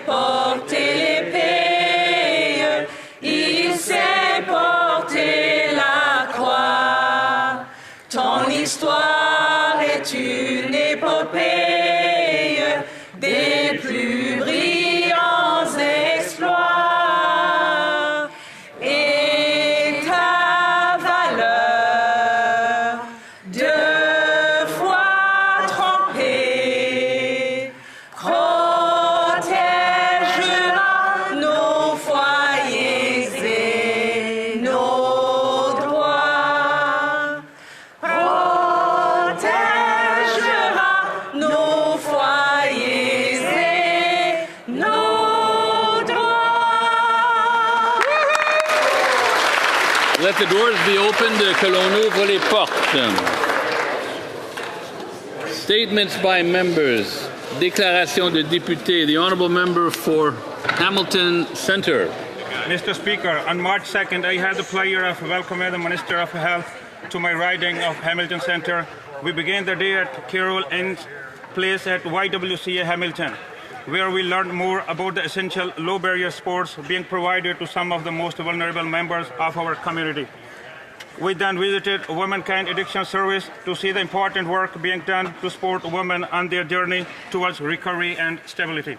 porter l'épée, il sait porter la croix. Ton histoire est une épopée des plus brillants exploits. Et ta valeur, deux fois trempée, protégera nos foyers et nos droits. Protégera nos foyers et nos droits. Let the doors be opened, que l'on ouvre les portes. Statements by members. Déclaration de député. The honourable member for Hamilton Centre. Mr. Speaker, on March 2nd, I had the pleasure of welcoming the Minister of Health to my riding of Hamilton Centre. We began the day at Carol Inn's place at YWCA Hamilton, where we learned more about the essential low-barrier sports being provided to some of the most vulnerable members of our community. We then visited Womankind Addiction Service to see the important work being done to support women on their journey towards recovery and stability.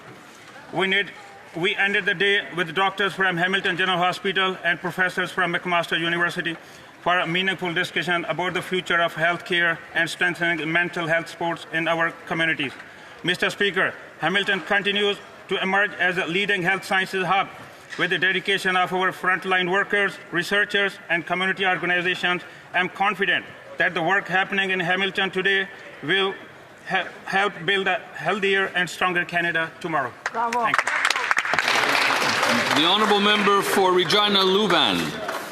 We ended the day with doctors from Hamilton General Hospital and professors from McMaster University for a meaningful discussion about the future of healthcare and strengthening mental health sports in our communities. Mr. Speaker, Hamilton continues to emerge as a leading health sciences hub. With the dedication of our frontline workers, researchers, and community organizations, I'm confident that the work happening in Hamilton today will help build a healthier and stronger Canada tomorrow. Bravo. Thank you. The honourable member for Regina Louvain.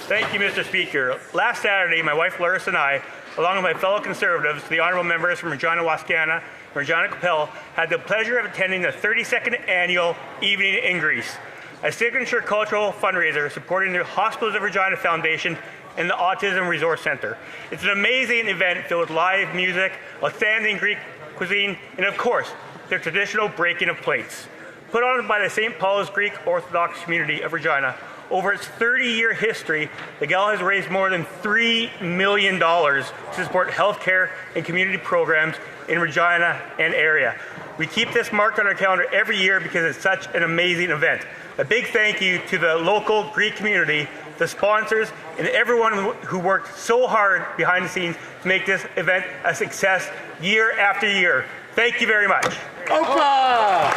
Thank you, Mr. Speaker. Last Saturday, my wife Larissa and I, along with my fellow Conservatives, the honourable members from Regina Wascana and Regina Capel, had the pleasure of attending the 32nd annual Evening in Greece, a signature cultural fundraiser supporting the Hospitals of Regina Foundation and the Autism Resource Centre. It's an amazing event filled with live music, outstanding Greek cuisine, and of course, the traditional breaking of plates. Put on by the St. Paul's Greek Orthodox community of Regina, over its 30-year history, the gala has raised more than $3 million to support healthcare and community programs in Regina and area. We keep this marked on our calendar every year because it's such an amazing event. A big thank you to the local Greek community, the sponsors, and everyone who worked so hard behind the scenes to make this event a success year after year. Thank you very much. Opa!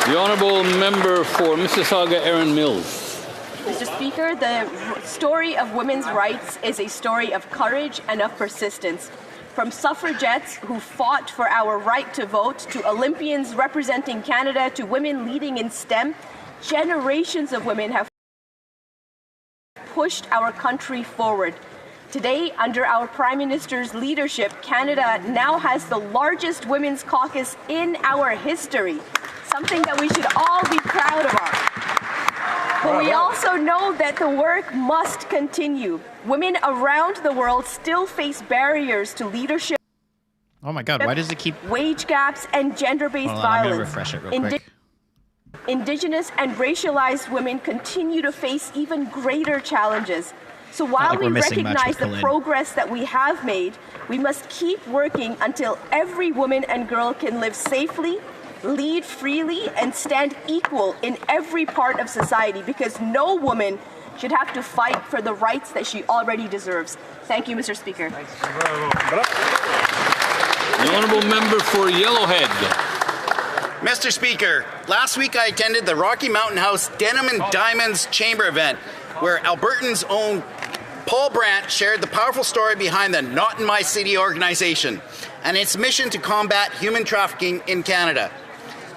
The honourable member for Mississauga, Erin Mills. Mr. Speaker, the story of women's rights is a story of courage and of persistence. From suffragettes who fought for our right to vote, to Olympians representing Canada, to women leading in STEM, generations of women have pushed our country forward. Today, under our Prime Minister's leadership, Canada now has the largest women's caucus in our history, something that we should all be proud of. But we also know that the work must continue. Women around the world still face barriers to leadership. Oh my God, why does it keep... Wage gaps and gender-based Hold on, I'm gonna violence. refresh it real quick. Indigenous and racialized women continue to face even greater challenges. So while we recognize the progress that we have made, we must keep working until every woman and girl can live safely, lead freely, and stand equal in every part of society, because no woman should have to fight for the rights that she already deserves. Thank you, Mr. Speaker. The honourable member for Yellowhead. Mr. Speaker, last week I attended the Rocky Mountain House Denim and Diamonds Chamber event, where Albertans' own Paul Brandt shared the powerful story behind the Not in My City organization and its mission to combat human trafficking in Canada.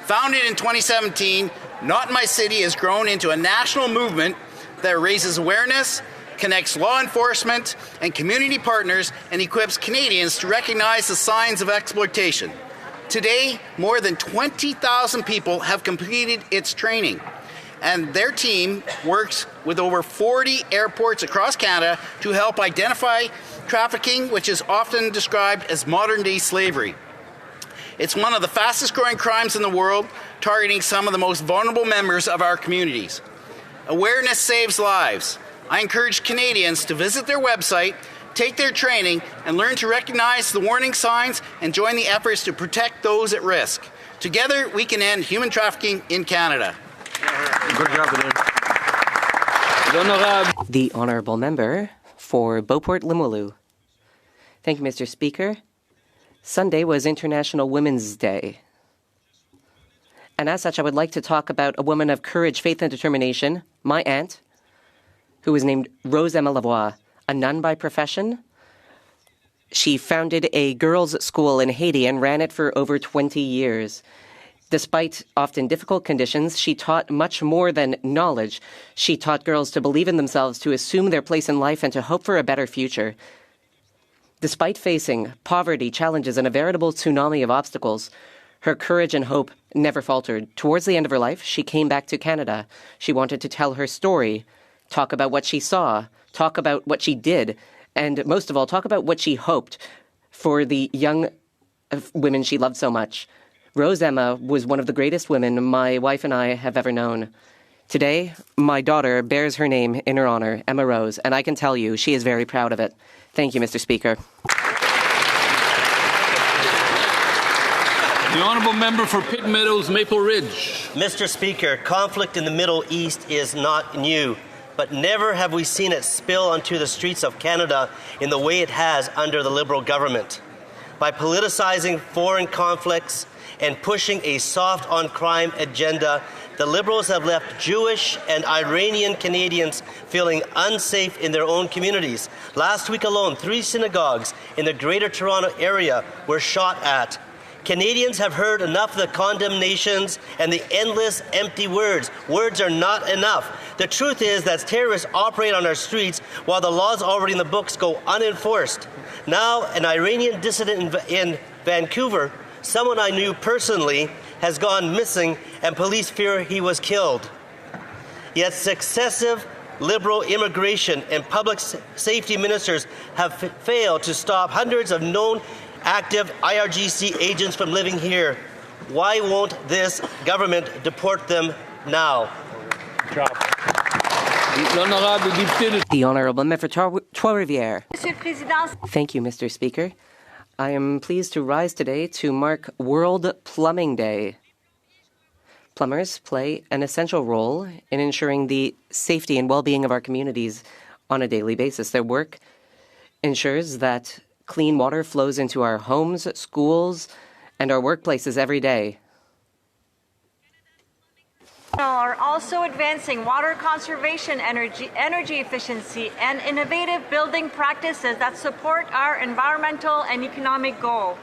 Founded in 2017, Not in My City has grown into a national movement that raises awareness, connects law enforcement and community partners, and equips Canadians to recognize the signs of exploitation. Today, more than 20,000 people have completed its training, and their team works with over 40 airports across Canada to help identify trafficking, which is often described as modern-day slavery. It's one of the fastest growing crimes in the world, targeting some of the most vulnerable members of our communities. Awareness saves lives. I encourage Canadians to visit their website, take their training, and learn to recognize the warning signs and join the efforts to protect those at risk. Together, we can end human trafficking in Canada. Good job, The Honourable Member for Beauport-Limoilou. Thank you, Mr. Speaker. Sunday was International Women's Day. And as such, I would like to talk about a woman of courage, faith, and determination, my aunt, who was named Rose Emma Lavoie, a nun by profession. She founded a girls' school in Haiti and ran it for over 20 years. Despite often difficult conditions, she taught much more than knowledge. She taught girls to believe in themselves, to assume their place in life, and to hope for a better future. Despite facing poverty, challenges, and a veritable tsunami of obstacles, her courage and hope never faltered. Towards the end of her life, she came back to Canada. She wanted to tell her story, talk about what she saw, talk about what she did, and most of all, talk about what she hoped for the young women she loved so much. Rose Emma was one of the greatest women my wife and I have ever known. Today, my daughter bears her name in her honor, Emma Rose, and I can tell you she is very proud of it. Thank you, Mr. Speaker. The Honourable Member for Pitt Meadows, Maple Ridge. Mr. Speaker, conflict in the Middle East is not new, but never have we seen it spill onto the streets of Canada in the way it has under the Liberal government. By politicizing foreign conflicts and pushing a soft-on-crime agenda, the Liberals have left Jewish and Iranian Canadians feeling unsafe in their own communities. Last week alone, 3 synagogues in the Greater Toronto area were shot at. Canadians have heard enough of the condemnations and the endless empty words. Words are not enough. The truth is that terrorists operate on our streets while the laws already in the books go unenforced. Now, an Iranian dissident in Vancouver, someone I knew personally, has gone missing and police fear he was killed. Yet successive Liberal immigration and public safety ministers have failed to stop hundreds of known active IRGC agents from living here. Why won't this government deport them now? The Honourable Member for Trois-Rivières. Thank you, Mr. Speaker. I am pleased to rise today to mark World Plumbing Day. Plumbers play an essential role in ensuring the safety and well-being of our communities on a daily basis. Their work ensures that clean water flows into our homes, schools, and our workplaces every day. Are also advancing water conservation, energy efficiency, and innovative building practices that support our environmental and economic goal.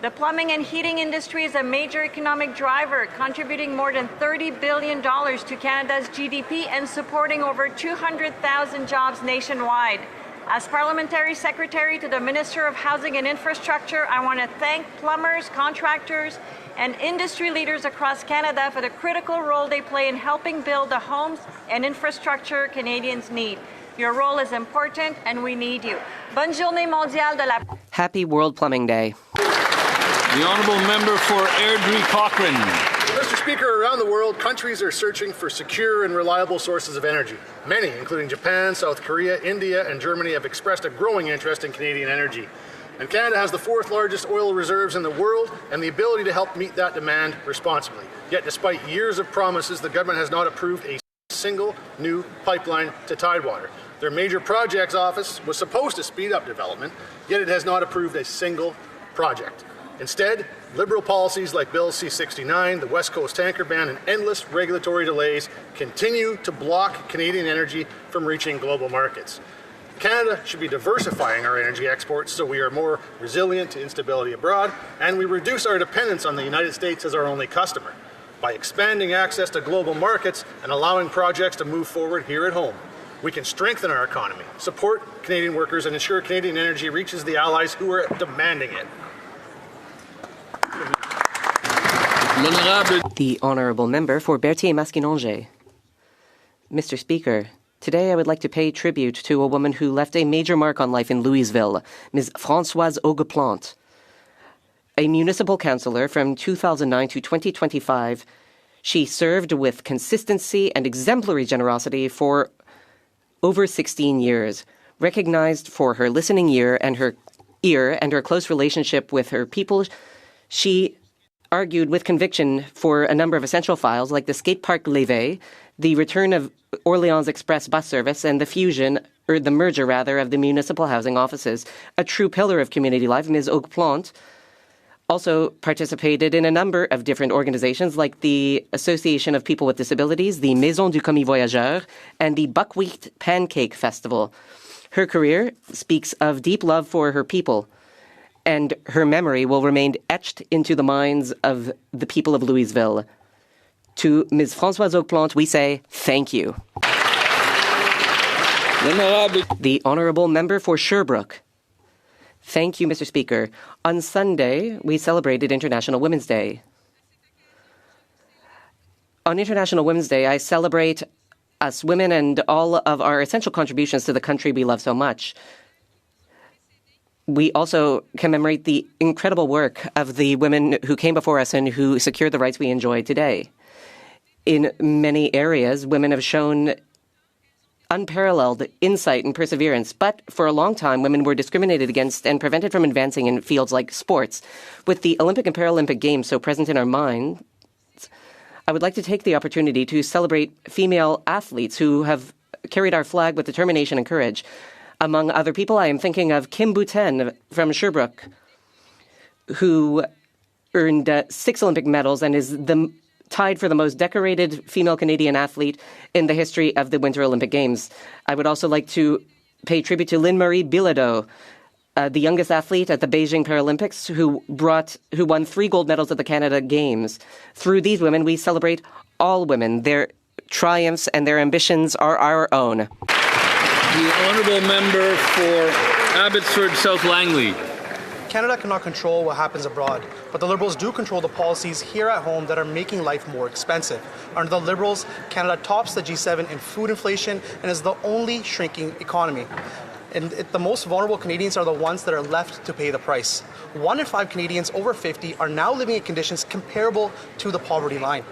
The plumbing and heating industry is a major economic driver, contributing more than $30 billion to Canada's GDP and supporting over 200,000 jobs nationwide. As Parliamentary Secretary to the Minister of Housing and Infrastructure, I want to thank plumbers, contractors, and industry leaders across Canada for the critical role they play in helping build the homes and infrastructure Canadians need. Your role is important, and we need you. Bonne journée mondiale de la... Happy World Plumbing Day. The Honourable Member for Airdrie Cochrane. Mr. Speaker, around the world, countries are searching for secure and reliable sources of energy. Many, including Japan, South Korea, India, and Germany, have expressed a growing interest in Canadian energy. And Canada has the 4th largest oil reserves in the world and the ability to help meet that demand responsibly. Yet, despite years of promises, the government has not approved a single new pipeline to Tidewater. Their major projects office was supposed to speed up development, yet it has not approved a single project. Instead, Liberal policies like Bill C-69, the West Coast tanker ban, and endless regulatory delays continue to block Canadian energy from reaching global markets. Canada should be diversifying our energy exports so we are more resilient to instability abroad, and we reduce our dependence on the United States as our only customer by expanding access to global markets and allowing projects to move forward here at home. We can strengthen our economy, support Canadian workers, and ensure Canadian energy reaches the allies who are demanding it. The Honourable Member for Berthier-Maskinongé. Mr. Speaker, today I would like to pay tribute to a woman who left a major mark on life in Louisville, Ms. Françoise Augueplante. a municipal councillor from 2009 to 2025. She served with consistency and exemplary generosity for over 16 years. Recognized for her listening ear and her close relationship with her people, she argued with conviction for a number of essential files like the skate park levée, the return of Orléans Express bus service, and the merger of the municipal housing offices. A true pillar of community life, Ms. Auqueplant also participated in a number of different organizations like the Association of People with Disabilities, the Maison du Commis Voyageur, and the Buckwheat Pancake Festival. Her career speaks of deep love for her people, and her memory will remain etched into the minds of the people of Louisville. To Ms. Françoise Auqueplant, we say thank you. The Honourable Member for Sherbrooke. Thank you, Mr. Speaker. On Sunday, we celebrated International Women's Day. On International Women's Day, I celebrate us women and all of our essential contributions to the country we love so much. We also commemorate the incredible work of the women who came before us and who secured the rights we enjoy today. In many areas, women have shown unparalleled insight and perseverance, but for a long time, women were discriminated against and prevented from advancing in fields like sports. With the Olympic and Paralympic Games so present in our minds, I would like to take the opportunity to celebrate female athletes who have carried our flag with determination and courage. Among other people, I am thinking of Kim Boutin from Sherbrooke, who earned 6 Olympic medals and is tied for the most decorated female Canadian athlete in the history of the Winter Olympic Games. I would also like to pay tribute to Lynn-Marie Bilodeau, the youngest athlete at the Beijing Paralympics, who won 3 gold medals at the Canada Games. Through these women, we celebrate all women. Their triumphs and their ambitions are our own. The Honourable Member for Abbotsford South Langley. Canada cannot control what happens abroad, but the Liberals do control the policies here at home that are making life more expensive. Under the Liberals, Canada tops the G7 in food inflation and is the only shrinking economy. And the most vulnerable Canadians are the ones that are left to pay the price. 1 in 5 Canadians over 50 are now living in conditions comparable to the poverty line.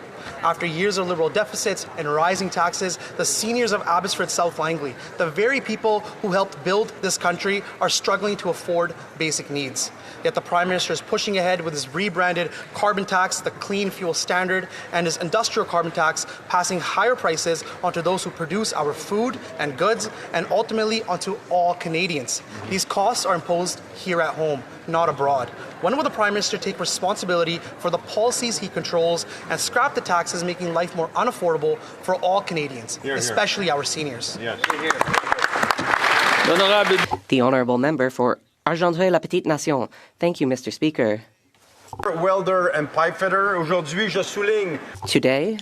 After years of Liberal deficits and rising taxes, the seniors of Abbotsford South Langley, the very people who helped build this country, are struggling to afford basic needs. Yet the Prime Minister is pushing ahead with his rebranded carbon tax, the Clean Fuel Standard, and his industrial carbon tax, passing higher prices onto those who produce our food and goods, and ultimately onto all Canadians. These costs are imposed here at home, not abroad. When will the Prime Minister take responsibility for the policies he controls and scrap the taxes making life more unaffordable for all Canadians, especially our seniors? Yes. The Honourable Member for Argenteuil-la-Petite-Nation. Thank you, Mr. Speaker. Welder and pipe fitter. Aujourd'hui, je souligne. Today,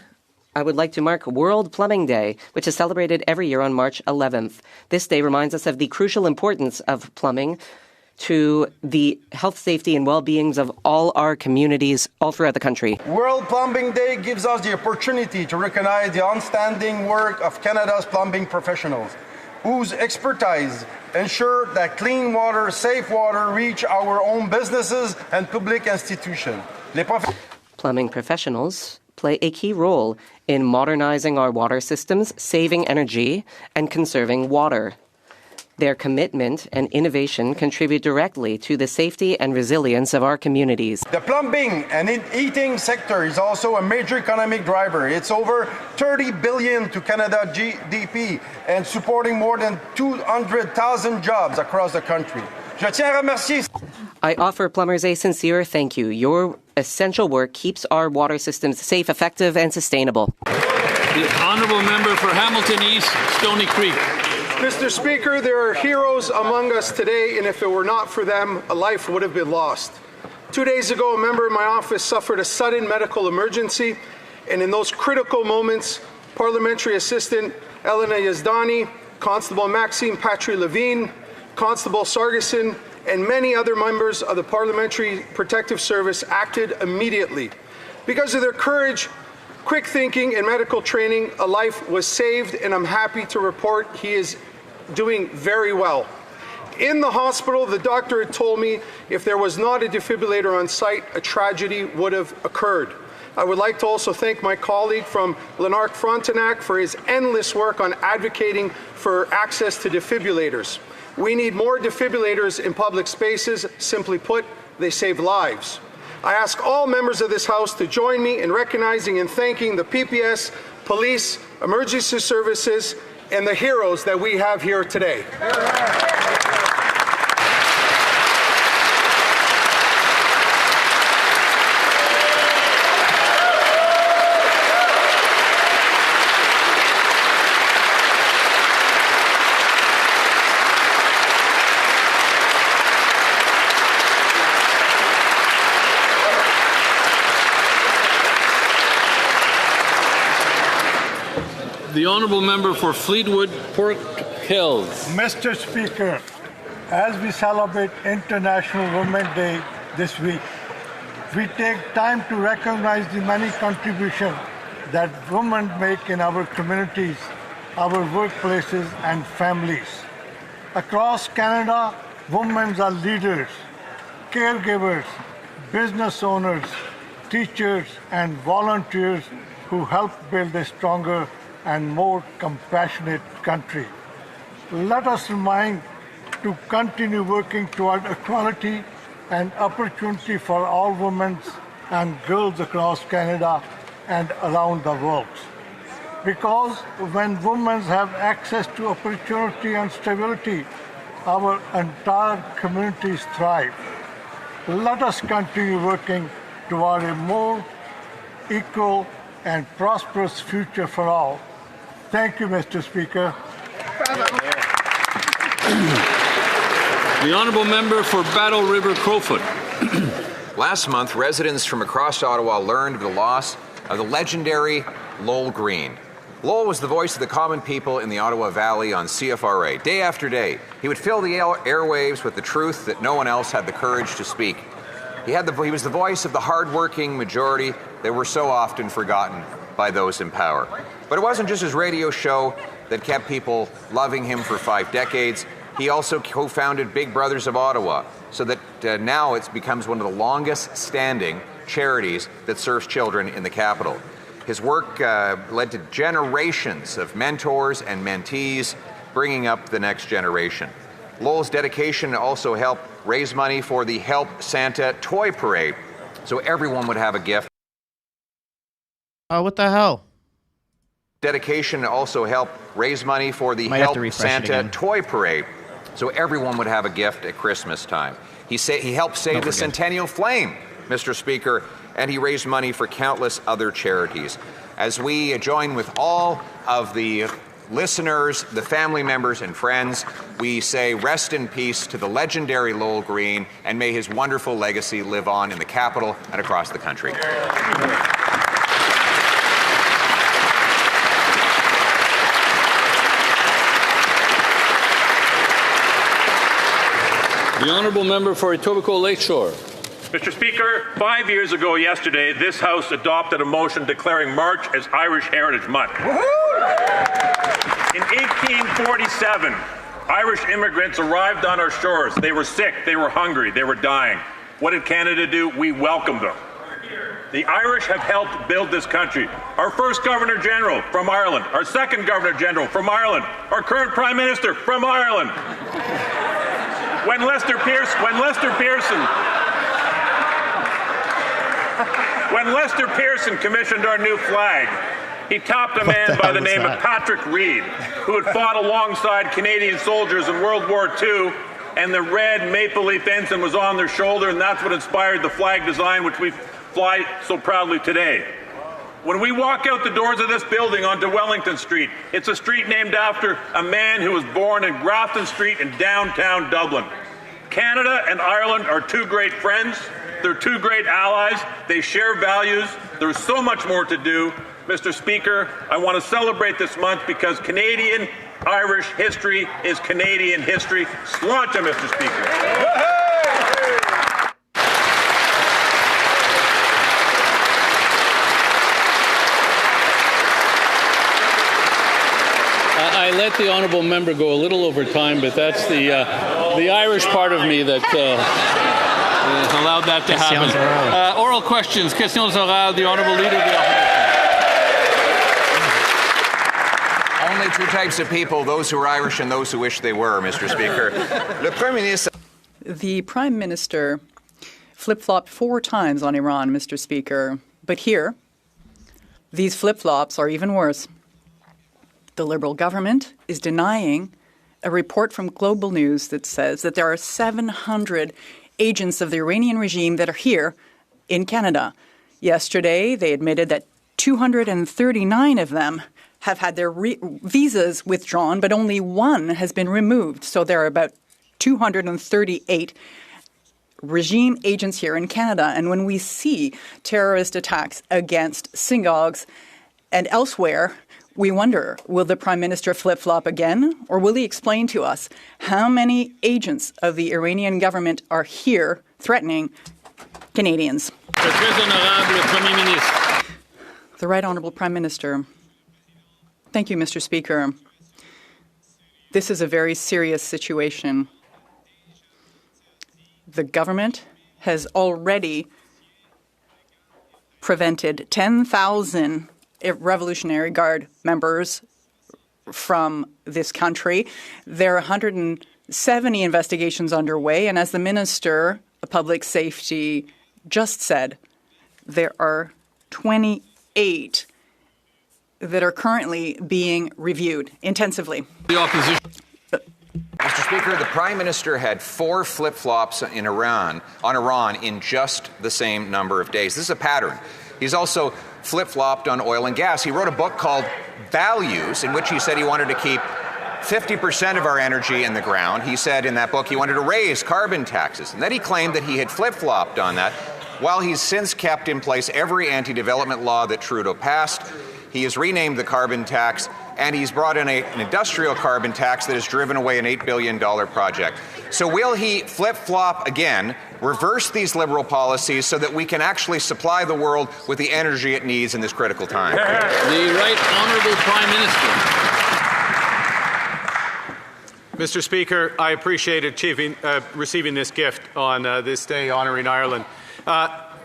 I would like to mark World Plumbing Day, which is celebrated every year on March 11th. This day reminds us of the crucial importance of plumbing to the health, safety, and well-beings of all our communities all throughout the country. World Plumbing Day gives us the opportunity to recognize the outstanding work of Canada's plumbing professionals, whose expertise ensure that clean water, safe water reach our own businesses and public institutions. Plumbing professionals play a key role in modernizing our water systems, saving energy, and conserving water. Their commitment and innovation contribute directly to the safety and resilience of our communities. The plumbing and heating sector is also a major economic driver. It's over 30 billion to Canada GDP and supporting more than 200,000 jobs across the country. Je tiens à remercier. I offer plumbers a sincere thank you. Your essential work keeps our water systems safe, effective, and sustainable. The Honourable Member for Hamilton East, Stony Creek. Mr. Speaker, there are heroes among us today, and if it were not for them, a life would have been lost. 2 days ago, a member of my office suffered a sudden medical emergency, and in those critical moments, Parliamentary Assistant Elena Yazdani, Constable Maxime Patry-Levine, Constable Sargison, and many other members of the Parliamentary Protective Service acted immediately. Because of their courage, quick thinking, and medical training, a life was saved, and I'm happy to report he is doing very well. In the hospital, the doctor had told me if there was not a defibrillator on site, a tragedy would have occurred. I would like to also thank my colleague from Lanark Frontenac for his endless work on advocating for access to defibrillators. We need more defibrillators in public spaces. Simply put, they save lives. I ask all members of this House to join me in recognizing and thanking the PPS, police, emergency services, and the heroes that we have here today. The honourable member for Fleetwood Park Hills. Mr. Speaker, as we celebrate International Women's Day this week, we take time to recognize the many contributions that women make in our communities, our workplaces and families. Across Canada, women are leaders, caregivers, business owners, teachers and volunteers who help build a stronger and more compassionate country. Let us remind to continue working toward equality and opportunity for all women and girls across Canada and around the world. Because when women have access to opportunity and stability, our entire communities thrive. Let us continue working toward a more equal and prosperous future for all. Thank you, Mr. Speaker. The honourable member for Battle River Crowfoot. Last month, residents from across Ottawa learned of the loss of the legendary Lowell Green. Lowell was the voice of the common people in the Ottawa Valley on CFRA. Day after day, he would fill the airwaves with the truth that no one else had the courage to speak. He was the voice of the hard-working majority that were so often forgotten by those in power. But it wasn't just his radio show that kept people loving him for 5 decades. He also co-founded Big Brothers of Ottawa, so that now it becomes one of the longest-standing charities that serves children in the capital. His work led to generations of mentors and mentees, bringing up the next generation. Lowell's dedication also helped raise money for the Help Santa Toy Parade, so everyone would have a gift. Oh, what the hell? Dedication also helped raise money for the Help Santa Toy Parade, so everyone would have a gift at Christmas time. He helped save the Centennial Flame, Mr. Speaker, and he raised money for countless other charities. As we join with all of the listeners, the family members and friends, we say rest in peace to the legendary Lowell Green, and may his wonderful legacy live on in the capital and across the country. The honourable member for Etobicoke Lakeshore. Mr. Speaker, 5 years ago yesterday, this House adopted a motion declaring March as Irish Heritage Month. In 1847, Irish immigrants arrived on our shores. They were sick, they were hungry, they were dying. What did Canada do? We welcomed them. The Irish have helped build this country. Our first Governor General from Ireland, our second Governor General from Ireland, our current Prime Minister from Ireland. When Lester Pearson commissioned our new flag, he topped a man by the name of Patrick Reed, who had fought alongside Canadian soldiers in World War II, and the red maple leaf ensign was on their shoulder, and that's what inspired the flag design which we fly so proudly today. When we walk out the doors of this building onto Wellington Street, it's a street named after a man who was born in Grafton Street in downtown Dublin. Canada and Ireland are two great friends. They're two great allies. They share values. There's so much more to do. Mr. Speaker, I want to celebrate this month because Canadian-Irish history is Canadian history. Sláinte, Mr. Speaker. I let the honourable member go a little over time, but that's the the Irish part of me that allowed that to happen. Oral questions. Questions orales. The Honourable Leader of the Opposition. Only two types of people, those who are Irish and those who wish they were, Mr. Speaker. Le Premier Ministre. The Prime Minister flip-flopped 4 times on Iran, Mr. Speaker. But here, these flip-flops are even worse. The Liberal government is denying a report from Global News that says that there are 700 agents of the Iranian regime that are here in Canada. Yesterday, they admitted that 239 of them have had their visas withdrawn, but only 1 has been removed. So there are about 238 regime agents here in Canada. And when we see terrorist attacks against synagogues and elsewhere, we wonder, will the Prime Minister flip-flop again? Or will he explain to us how many agents of the Iranian government are here threatening Canadians? The Right Honourable Prime Minister. Thank you, Mr. Speaker. This is a very serious situation. The government has already prevented 10,000 Revolutionary Guard members from this country. There are 170 investigations underway, and as the Minister of Public Safety just said, there are 28 that are currently being reviewed intensively. The opposition. Mr. Speaker, the Prime Minister had 4 flip-flops on Iran in just the same number of days. This is a pattern. He's also flip-flopped on oil and gas. He wrote a book called Values, in which he said he wanted to keep 50% of our energy in the ground. He said in that book he wanted to raise carbon taxes. And then he claimed that he had flip-flopped on that, while he's since kept in place every anti-development law that Trudeau passed. He has renamed the carbon tax, and he's brought in an industrial carbon tax that has driven away an $8 billion project. So will he flip-flop again, reverse these Liberal policies so that we can actually supply the world with the energy it needs in this critical time? The Right Honourable Prime Minister. Mr. Speaker, I appreciate receiving this gift on this day honoring Ireland.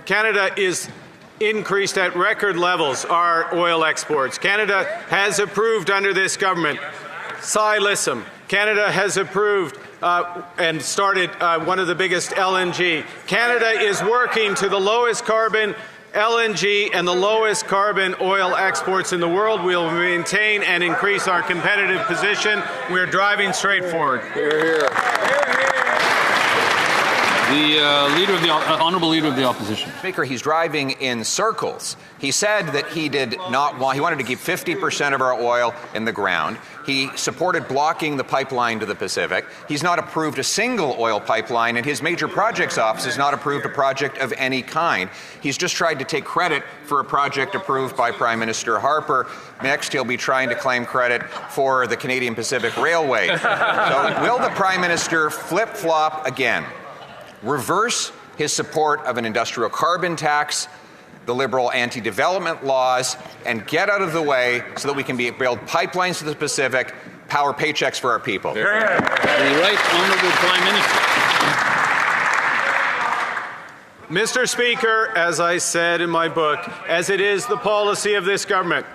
Canada is increased at record levels our oil exports. Canada has approved under this government Silicim. Canada has approved and started one of the biggest LNG. Canada is working to the lowest carbon LNG and the lowest carbon oil exports in the world. We will maintain and increase our competitive position. We're driving straight forward. Hear, hear. The Honourable Leader of the Opposition. Speaker, he's driving in circles. He said that he did not want, he wanted to keep 50% of our oil in the ground. He supported blocking the pipeline to the Pacific. He's not approved a single oil pipeline, and his major projects office has not approved a project of any kind. He's just tried to take credit for a project approved by Prime Minister Harper. Next, he'll be trying to claim credit for the Canadian Pacific Railway. So will the Prime Minister flip-flop again? Reverse his support of an industrial carbon tax, the Liberal anti-development laws, and get out of the way so that we can build pipelines to the Pacific, power paychecks for our people. The Right Honourable Prime Minister. Mr. Speaker, as I said in my book, as it is the policy of this government,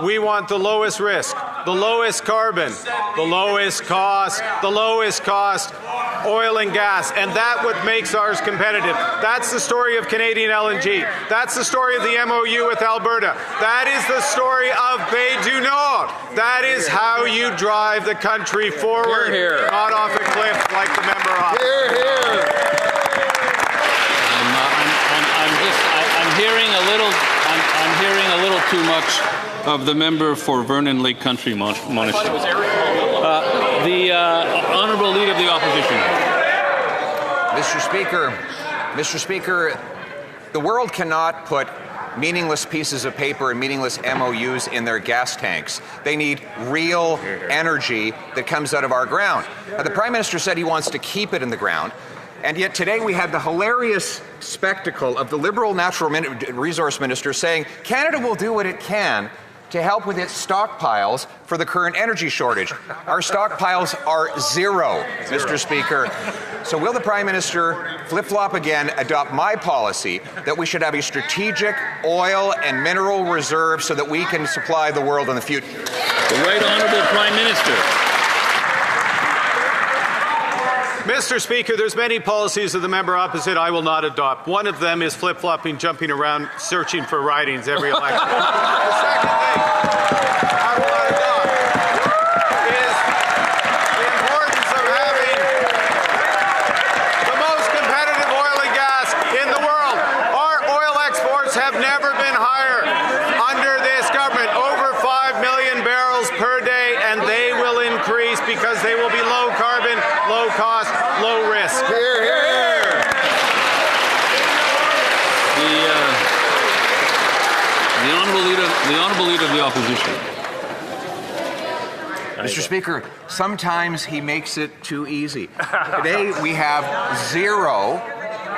we want the lowest risk, the lowest carbon, the lowest cost oil and gas, and that's what makes ours competitive. That's the story of Canadian LNG. That's the story of the MOU with Alberta. That is the story of Bay du Nord. That is how you drive the country forward, not off a cliff like the member opposite. I'm hearing a little too much of the member for Vernon Lake Country Monastery. The Honourable Leader of the Opposition. Mr. Speaker, the world cannot put meaningless pieces of paper and meaningless MOUs in their gas tanks. They need real energy that comes out of our ground. The Prime Minister said he wants to keep it in the ground. And yet today we had the hilarious spectacle of the Liberal Natural Resource Minister saying Canada will do what it can to help with its stockpiles for the current energy shortage. Our stockpiles are zero, Mr. Speaker. So will the Prime Minister flip-flop again, adopt my policy that we should have a strategic oil and mineral reserve so that we can supply the world in the future? The Right Honourable Prime Minister. Mr. Speaker, there's many policies of the member opposite I will not adopt. One of them is flip-flopping, jumping around, searching for ridings every election. The second thing I will not adopt is the importance of having the most competitive oil and gas in the world. Our oil exports have never been higher under this government, over 5 million barrels per day, and they will increase because they will be low carbon, low cost, low risk. Hear, hear, hear. The Honourable Leader of the Opposition. Mr. Speaker, sometimes he makes it too easy. Today we have zero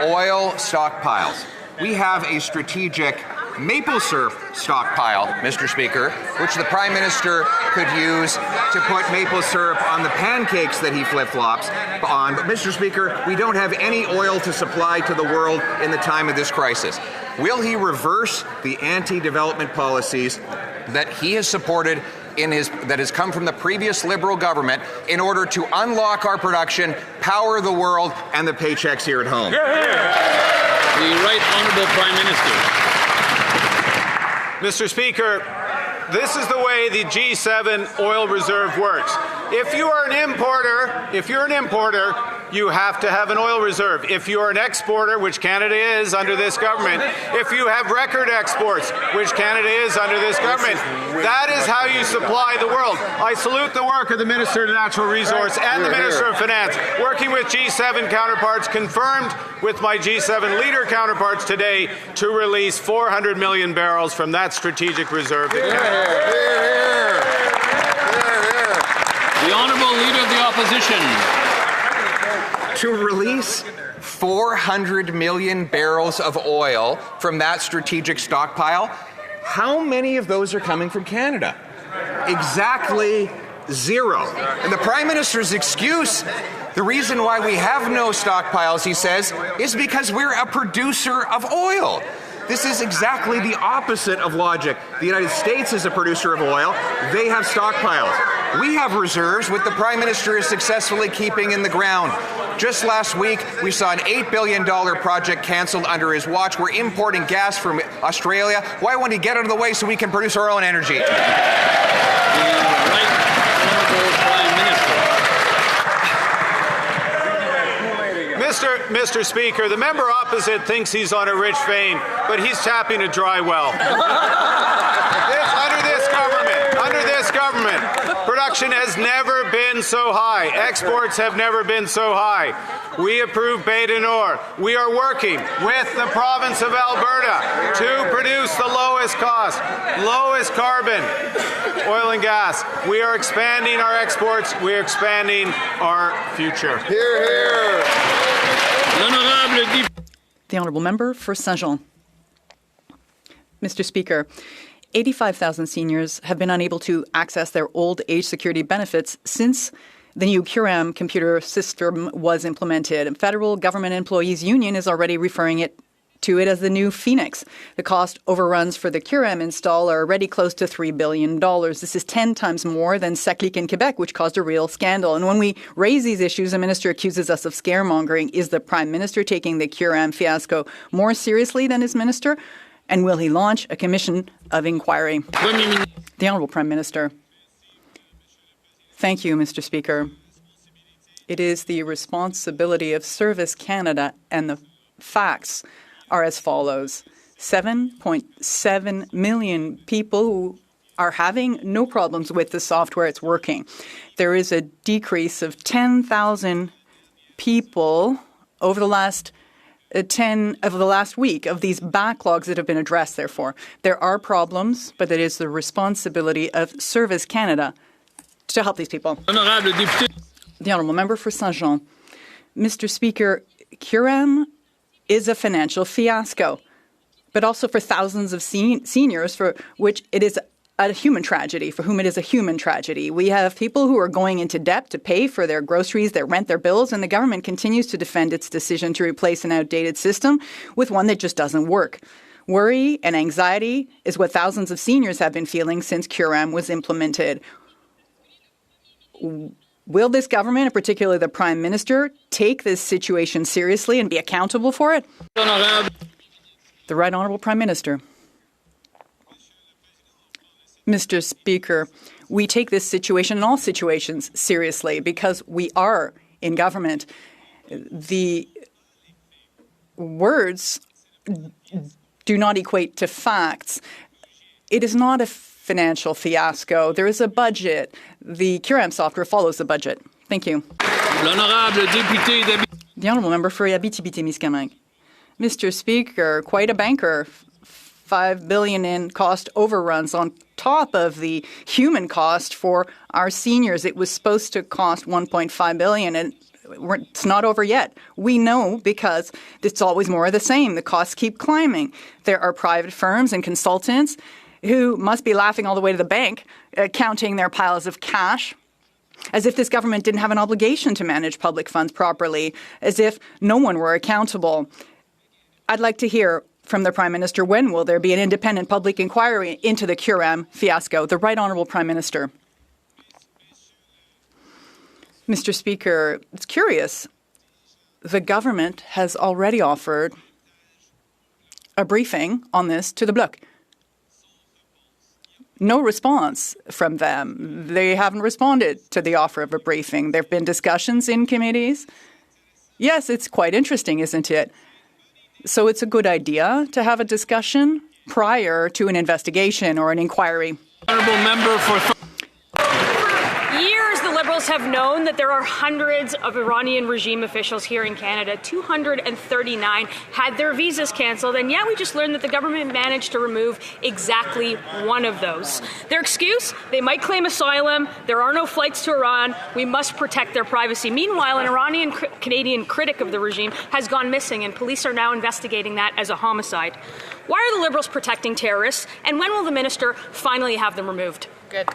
oil stockpiles. We have a strategic maple syrup stockpile, Mr. Speaker, which the Prime Minister could use to put maple syrup on the pancakes that he flip-flops on. But, Mr. Speaker, we don't have any oil to supply to the world in the time of this crisis. Will he reverse the anti-development policies that he has supported that has come from the previous Liberal government in order to unlock our production, power the world, and the paychecks here at home? The Right Honourable Prime Minister. Mr. Speaker, this is the way the G7 oil reserve works. If you're an importer, you have to have an oil reserve. If you're an exporter, which Canada is under this government, if you have record exports, which Canada is under this government, that is how you supply the world. I salute the work of the Minister of Natural Resource and the Minister of Finance, working with G7 counterparts, confirmed with my G7 leader counterparts today to release 400 million barrels from that strategic reserve. The Honourable Leader of the Opposition. To release 400 million barrels of oil from that strategic stockpile, how many of those are coming from Canada? Exactly zero. And the Prime Minister's excuse, the reason why we have no stockpiles, he says, is because we're a producer of oil. This is exactly the opposite of logic. The United States is a producer of oil. They have stockpiles. We have reserves, which the Prime Minister is successfully keeping in the ground. Just last week, we saw an $8 billion project canceled under his watch. We're importing gas from Australia. Why won't he get out of the way so we can produce our own energy? The Right Honourable Prime Minister. Mr. Speaker, the member opposite thinks he's on a rich vein, but he's tapping a dry well. Under this government, production has never been so high. Exports have never been so high. We approved Bay du Nord. We are working with the province of Alberta to produce the lowest cost, lowest carbon oil and gas. We are expanding our exports. We are expanding our future. Hear, hear. The Honourable Member for Saint-Jean. Mr. Speaker, 85,000 seniors have been unable to access their old age security benefits since the new QRAM computer system was implemented. Federal Government Employees Union is already referring to it as the new Phoenix. The cost overruns for the QRAM install are already close to $3 billion. This is 10 times more than SECLIC in Quebec, which caused a real scandal. And when we raise these issues, the minister accuses us of scaremongering. Is the Prime Minister taking the QRAM fiasco more seriously than his minister? And will he launch a commission of inquiry? The Honourable Prime Minister. Thank you, Mr. Speaker. It is the responsibility of Service Canada, and the facts are as follows. 7.7 million people who are having no problems with the software. It's working. There is a decrease of 10,000 people over the last week of these backlogs that have been addressed, therefore. There are problems, but it is the responsibility of Service Canada to help these people. The Honourable Member for Saint-Jean. Mr. Speaker, QRAM is a financial fiasco, but also for thousands of seniors for which it is a human tragedy, for whom it is a human tragedy. We have people who are going into debt to pay for their groceries, their rent, their bills, and the government continues to defend its decision to replace an outdated system with one that just doesn't work. Worry and anxiety is what thousands of seniors have been feeling since CURAM was implemented. Will this government, and particularly the Prime Minister, take this situation seriously and be accountable for it? The Right Honourable Prime Minister. Mr. Speaker, we take this situation and all situations seriously because we are in government. The words do not equate to facts. It is not a financial fiasco. There is a budget. The CURAM software follows the budget. Thank you. The Honourable Member for Abitibi-Témiscamingue. Mr. Speaker, quite a banker. $5 billion in cost overruns on top of the human cost for our seniors. It was supposed to cost $1.5 billion, and it's not over yet. We know because it's always more of the same. The costs keep climbing. There are private firms and consultants who must be laughing all the way to the bank, counting their piles of cash, as if this government didn't have an obligation to manage public funds properly, as if no one were accountable. I'd like to hear from the Prime Minister, when will there be an independent public inquiry into the CURAM fiasco? The Right Honourable Prime Minister. Mr. Speaker, it's curious. The government has already offered a briefing on this to the Bloc. No response from them. They haven't responded to the offer of a briefing. There have been discussions in committees. Yes, it's quite interesting, isn't it? So it's a good idea to have a discussion prior to an investigation or an inquiry. Honourable member for years, the Liberals have known that there are hundreds of Iranian regime officials here in Canada. 239 had their visas cancelled, and yet we just learned that the government managed to remove exactly one of those. Their excuse? They might claim asylum. There are no flights to Iran. We must protect their privacy. Meanwhile, an Iranian-Canadian critic of the regime has gone missing, and police are now investigating that as a homicide. Why are the Liberals protecting terrorists, and when will the minister finally have them removed? Good.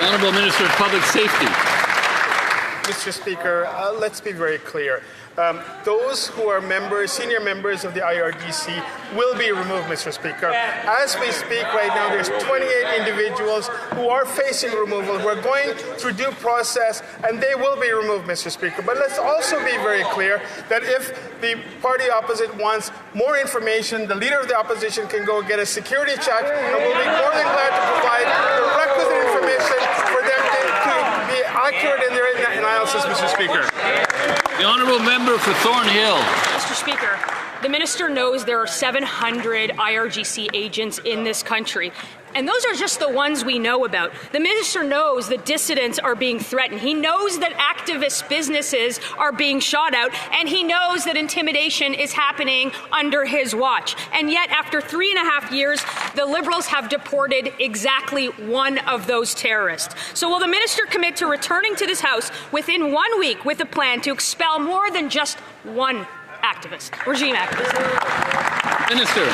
Honourable Minister of Public Safety. Mr. Speaker, let's be very clear. Those who are senior members of the IRGC will be removed, Mr. Speaker. As we speak right now, there's 28 individuals who are facing removal. We're going through due process, and they will be removed, Mr. Speaker. But let's also be very clear that if the party opposite wants more information, the leader of the opposition can go get a security check, and we'll be more than glad to provide the requisite information for them to be accurate in their analysis, Mr. Speaker. The Honourable Member for Thornhill. Mr. Speaker, the minister knows there are 700 IRGC agents in this country. And those are just the ones we know about. The minister knows that dissidents are being threatened. He knows that activist businesses are being shot out. And he knows that intimidation is happening under his watch. And yet, after 3.5 years, the Liberals have deported exactly one of those terrorists. So will the minister commit to returning to this House within 1 week with a plan to expel more than just one activist, regime activist? Minister.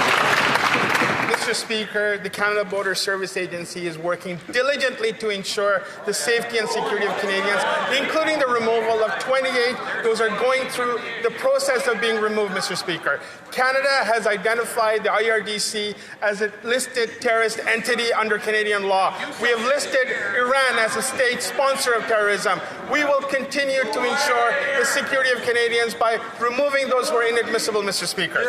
Mr. Speaker, the Canada Border Service Agency is working diligently to ensure the safety and security of Canadians, including the removal of 28. Those are going through the process of being removed, Mr. Speaker. Canada has identified the IRGC as a listed terrorist entity under Canadian law. We have listed Iran as a state sponsor of terrorism. We will continue to ensure the security of Canadians by removing those who are inadmissible, Mr. Speaker.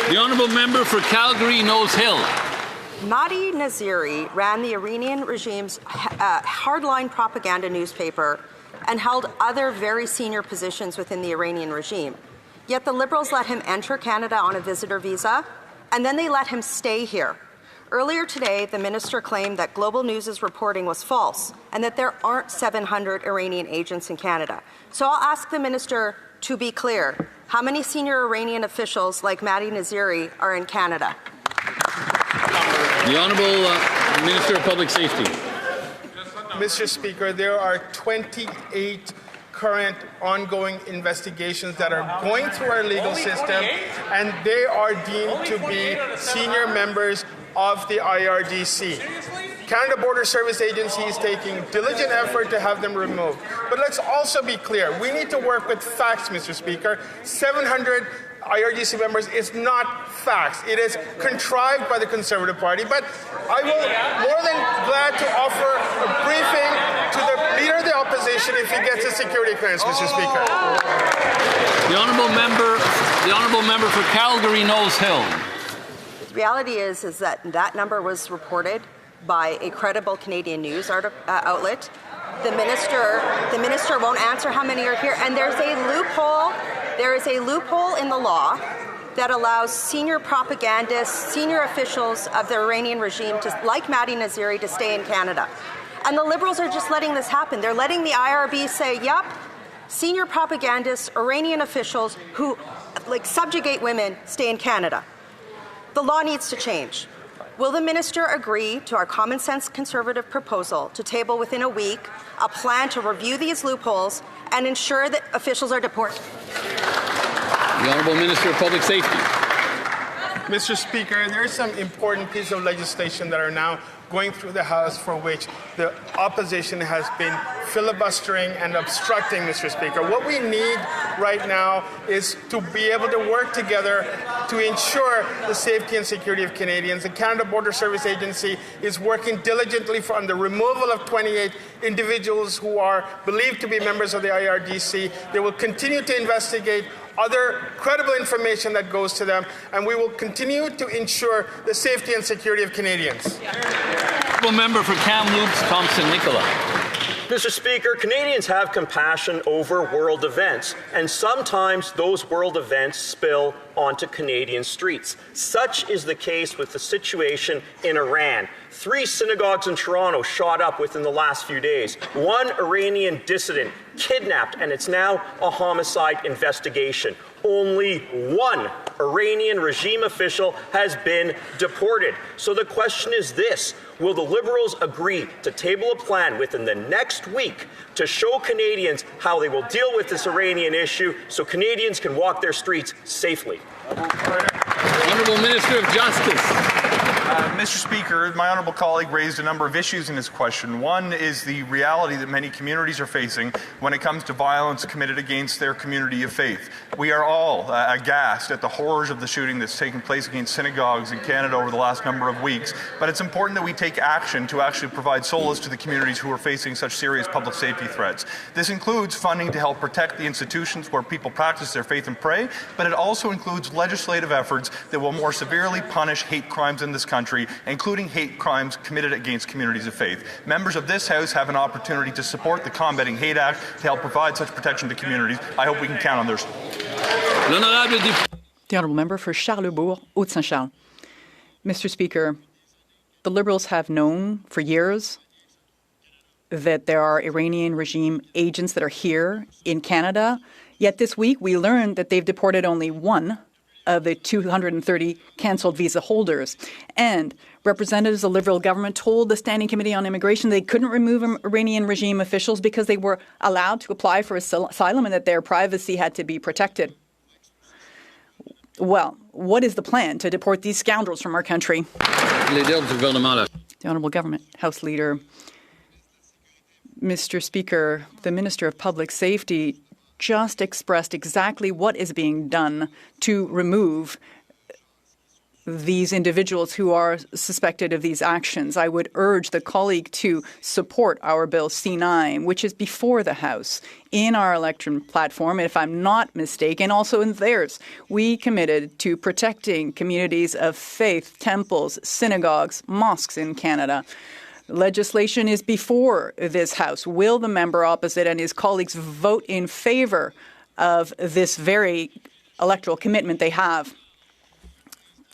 The Honourable Member for Calgary Nose Hill. Mahdi Naziri ran the Iranian regime's hardline propaganda newspaper and held other very senior positions within the Iranian regime. Yet the Liberals let him enter Canada on a visitor visa, and then they let him stay here. Earlier today, the minister claimed that Global News' reporting was false and that there aren't 700 Iranian agents in Canada. So I'll ask the minister to be clear. How many senior Iranian officials like Mahdi Naziri are in Canada? The Honourable Minister of Public Safety. Mr. Speaker, there are 28 current ongoing investigations that are going through our legal system, and they are deemed to be senior members of the IRDC. Canada Border Service Agency is taking diligent effort to have them removed. But let's also be clear. We need to work with facts, Mr. Speaker. 700 IRGC members is not facts. It is contrived by the Conservative Party. But I will more than glad to offer a briefing to the Leader of the Opposition if he gets a security clearance, Mr. Speaker. The honourable member for Calgary Knowles Hill. The reality is that number was reported by a credible Canadian news outlet. The minister won't answer how many are here, and there's a loophole. There is a loophole in the law that allows senior propagandists, senior officials of the Iranian regime, like Maddie Naziri, to stay in Canada. And the Liberals are just letting this happen. They're letting the IRB say, yep, senior propagandists, Iranian officials who subjugate women stay in Canada. The law needs to change. Will the minister agree to our common sense Conservative proposal to table within a week a plan to review these loopholes and ensure that officials are deported? The Honourable Minister of Public Safety. Mr. Speaker, there are some important pieces of legislation that are now going through the House for which the opposition has been filibustering and obstructing, Mr. Speaker. What we need right now is to be able to work together to ensure the safety and security of Canadians. The Canada Border Service Agency is working diligently on the removal of 28 individuals who are believed to be members of the IRDC. They will continue to investigate other credible information that goes to them, and we will continue to ensure the safety and security of Canadians. Honourable member for Kamloops, Thompson Nicola. Mr. Speaker, Canadians have compassion over world events, and sometimes those world events spill onto Canadian streets. Such is the case with the situation in Iran. 3 synagogues in Toronto shot up within the last few days. 1 Iranian dissident kidnapped, and it's now a homicide investigation. Only 1 Iranian regime official has been deported. So the question is this: will the Liberals agree to table a plan within the next week to show Canadians how they will deal with this Iranian issue so Canadians can walk their streets safely? Honourable Minister of Justice. Mr. Speaker, my honourable colleague raised a number of issues in his question. One is the reality that many communities are facing when it comes to violence committed against their community of faith. We are all aghast at the horrors of the shooting that's taken place against synagogues in Canada over the last number of weeks, but it's important that we take action to actually provide solace to the communities who are facing such serious public safety threats. This includes funding to help protect the institutions where people practice their faith and pray, but it also includes legislative efforts that will more severely punish hate crimes in this country, including hate crimes committed against communities of faith. Members of this House have an opportunity to support the Combating Hate Act to help provide such protection to communities. I hope we can count on theirs. The Honourable Member for Charlebourg, Haute-Saint-Charles. Mr. Speaker, the Liberals have known for years that there are Iranian regime agents that are here in Canada, yet this week we learned that they've deported only 1 of the 230 cancelled visa holders. And representatives of the Liberal government told the Standing Committee on Immigration they couldn't remove Iranian regime officials because they were allowed to apply for asylum and that their privacy had to be protected. Well, what is the plan to deport these scoundrels from our country? The Honourable Government House Leader. Mr. Speaker, the Minister of Public Safety just expressed exactly what is being done to remove these individuals who are suspected of these actions. I would urge the colleague to support our Bill C9, which is before the House in our election platform. If I'm not mistaken, also in theirs, we committed to protecting communities of faith, temples, synagogues, mosques in Canada. Legislation is before this House. Will the member opposite and his colleagues vote in favour of this very electoral commitment they have?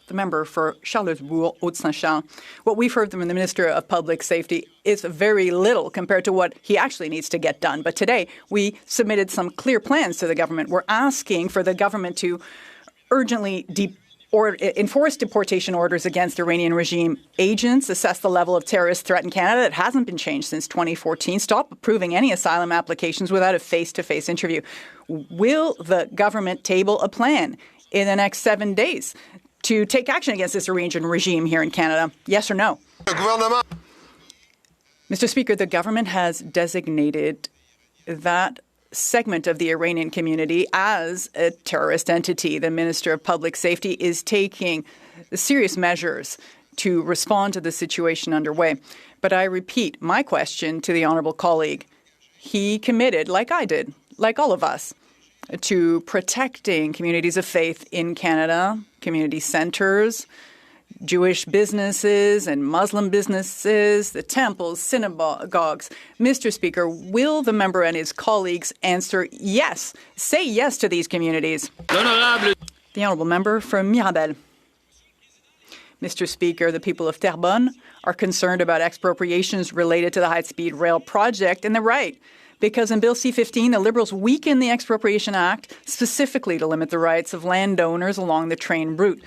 The member for Charlebourg, Haute-Saint-Charles. What we've heard from the Minister of Public Safety is very little compared to what he actually needs to get done. But today we submitted some clear plans to the government. We're asking for the government to urgently enforce deportation orders against Iranian regime agents, assess the level of terrorist threat in Canada that hasn't been changed since 2014, stop approving any asylum applications without a face-to-face interview. Will the government table a plan in the next 7 days to take action against this Iranian regime here in Canada? Yes or no? Mr. Speaker, the government has designated that segment of the Iranian community as a terrorist entity. The Minister of Public Safety is taking serious measures to respond to the situation underway. But I repeat my question to the honourable colleague. He committed, like I did, like all of us, to protecting communities of faith in Canada, community centres, Jewish businesses and Muslim businesses, the temples, synagogues. Mr. Speaker, will the member and his colleagues answer yes, say yes to these communities? The honourable member from Mirabel. Mr. Speaker, the people of Terrebonne are concerned about expropriations related to the high-speed rail project, and they're right. Because in Bill C-15, the Liberals weakened the Expropriation Act specifically to limit the rights of landowners along the train route.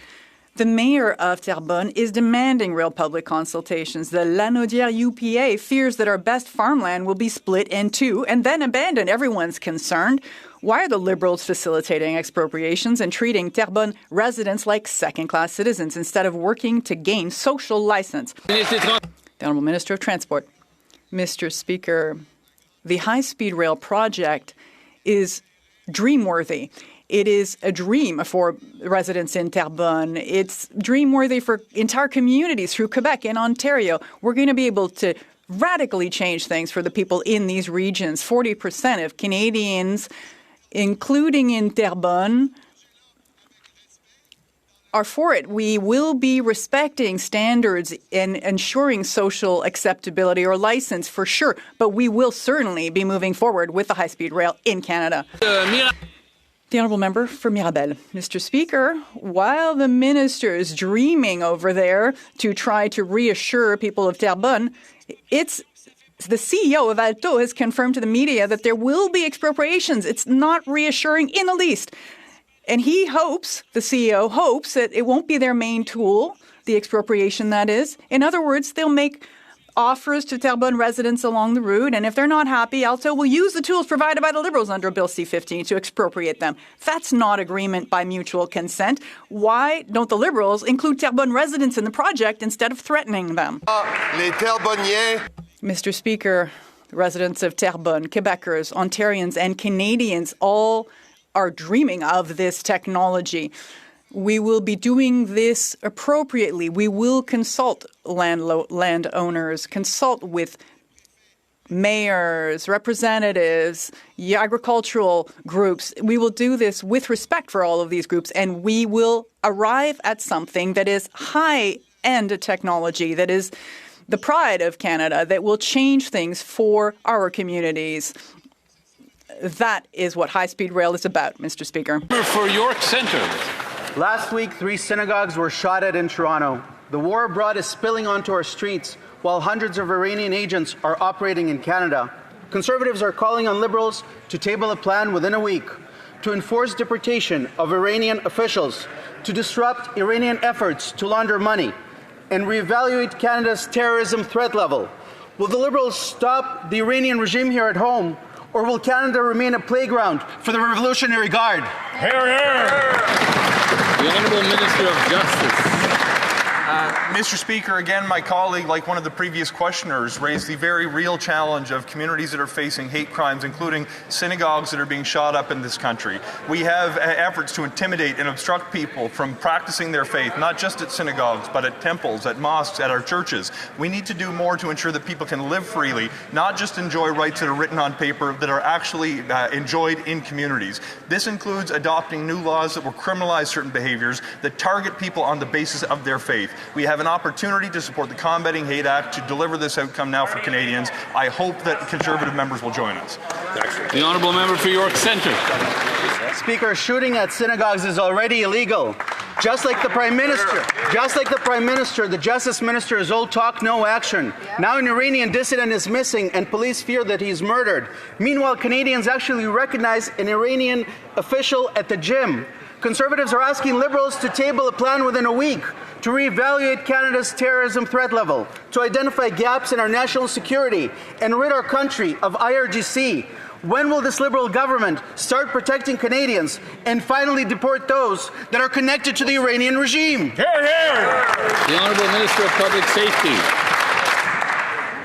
The mayor of Terrebonne is demanding real public consultations. The Lanaudière UPA fears that our best farmland will be split in two and then abandoned. Everyone's concerned. Why are the Liberals facilitating expropriations and treating Terrebonne residents like second-class citizens instead of working to gain social license? The Honourable Minister of Transport. Mr. Speaker, the high-speed rail project is dream-worthy. It is a dream for residents in Terrebonne. It's dream-worthy for entire communities through Quebec and Ontario. We're going to be able to radically change things for the people in these regions. 40% of Canadians, including in Terrebonne, are for it. We will be respecting standards and ensuring social acceptability or license for sure, but we will certainly be moving forward with the high-speed rail in Canada. The honourable member for Mirabel. Mr. Speaker, while the minister is dreaming over there to try to reassure people of Terrebonne, it's the CEO of Alto has confirmed to the media that there will be expropriations. It's not reassuring in the least. And he hopes, the CEO hopes, that it won't be their main tool, the expropriation that is. In other words, they'll make offers to Terrebonne residents along the route, and if they're not happy, Alto will use the tools provided by the Liberals under Bill C-15 to expropriate them. That's not agreement by mutual consent. Why don't the Liberals include Terrebonne residents in the project instead of threatening them? Les Terrebonniens. Mr. Speaker, the residents of Terrebonne, Quebecers, Ontarians, and Canadians all are dreaming of this technology. We will be doing this appropriately. We will consult landowners, consult with mayors, representatives, agricultural groups. We will do this with respect for all of these groups, and we will arrive at something that is high-end technology, that is the pride of Canada, that will change things for our communities. That is what high-speed rail is about, Mr. Speaker. For York Centre. Last week, 3 synagogues were shot at in Toronto. The war abroad is spilling onto our streets, while hundreds of Iranian agents are operating in Canada. Conservatives are calling on Liberals to table a plan within a week to enforce deportation of Iranian officials, to disrupt Iranian efforts to launder money, and reevaluate Canada's terrorism threat level. Will the Liberals stop the Iranian regime here at home, or will Canada remain a playground for the Revolutionary Guard? Hear, hear. The Honourable Minister of Justice. Mr. Speaker, again, my colleague, like one of the previous questioners, raised the very real challenge of communities that are facing hate crimes, including synagogues that are being shot up in this country. We have efforts to intimidate and obstruct people from practicing their faith, not just at synagogues, but at temples, at mosques, at our churches. We need to do more to ensure that people can live freely, not just enjoy rights that are written on paper, that are actually enjoyed in communities. This includes adopting new laws that will criminalize certain behaviors that target people on the basis of their faith. We have an opportunity to support the Combating Hate Act to deliver this outcome now for Canadians. I hope that Conservative members will join us. The Honourable Member for York Centre. Speaker, shooting at synagogues is already illegal. Just like the Prime Minister, the Justice Minister is all talk, no action. Now an Iranian dissident is missing and police fear that he's murdered. Meanwhile, Canadians actually recognize an Iranian official at the gym. Conservatives are asking Liberals to table a plan within a week to reevaluate Canada's terrorism threat level, to identify gaps in our national security, and rid our country of IRGC. When will this Liberal government start protecting Canadians and finally deport those that are connected to the Iranian regime? Hear, hear! The Honourable Minister of Public Safety.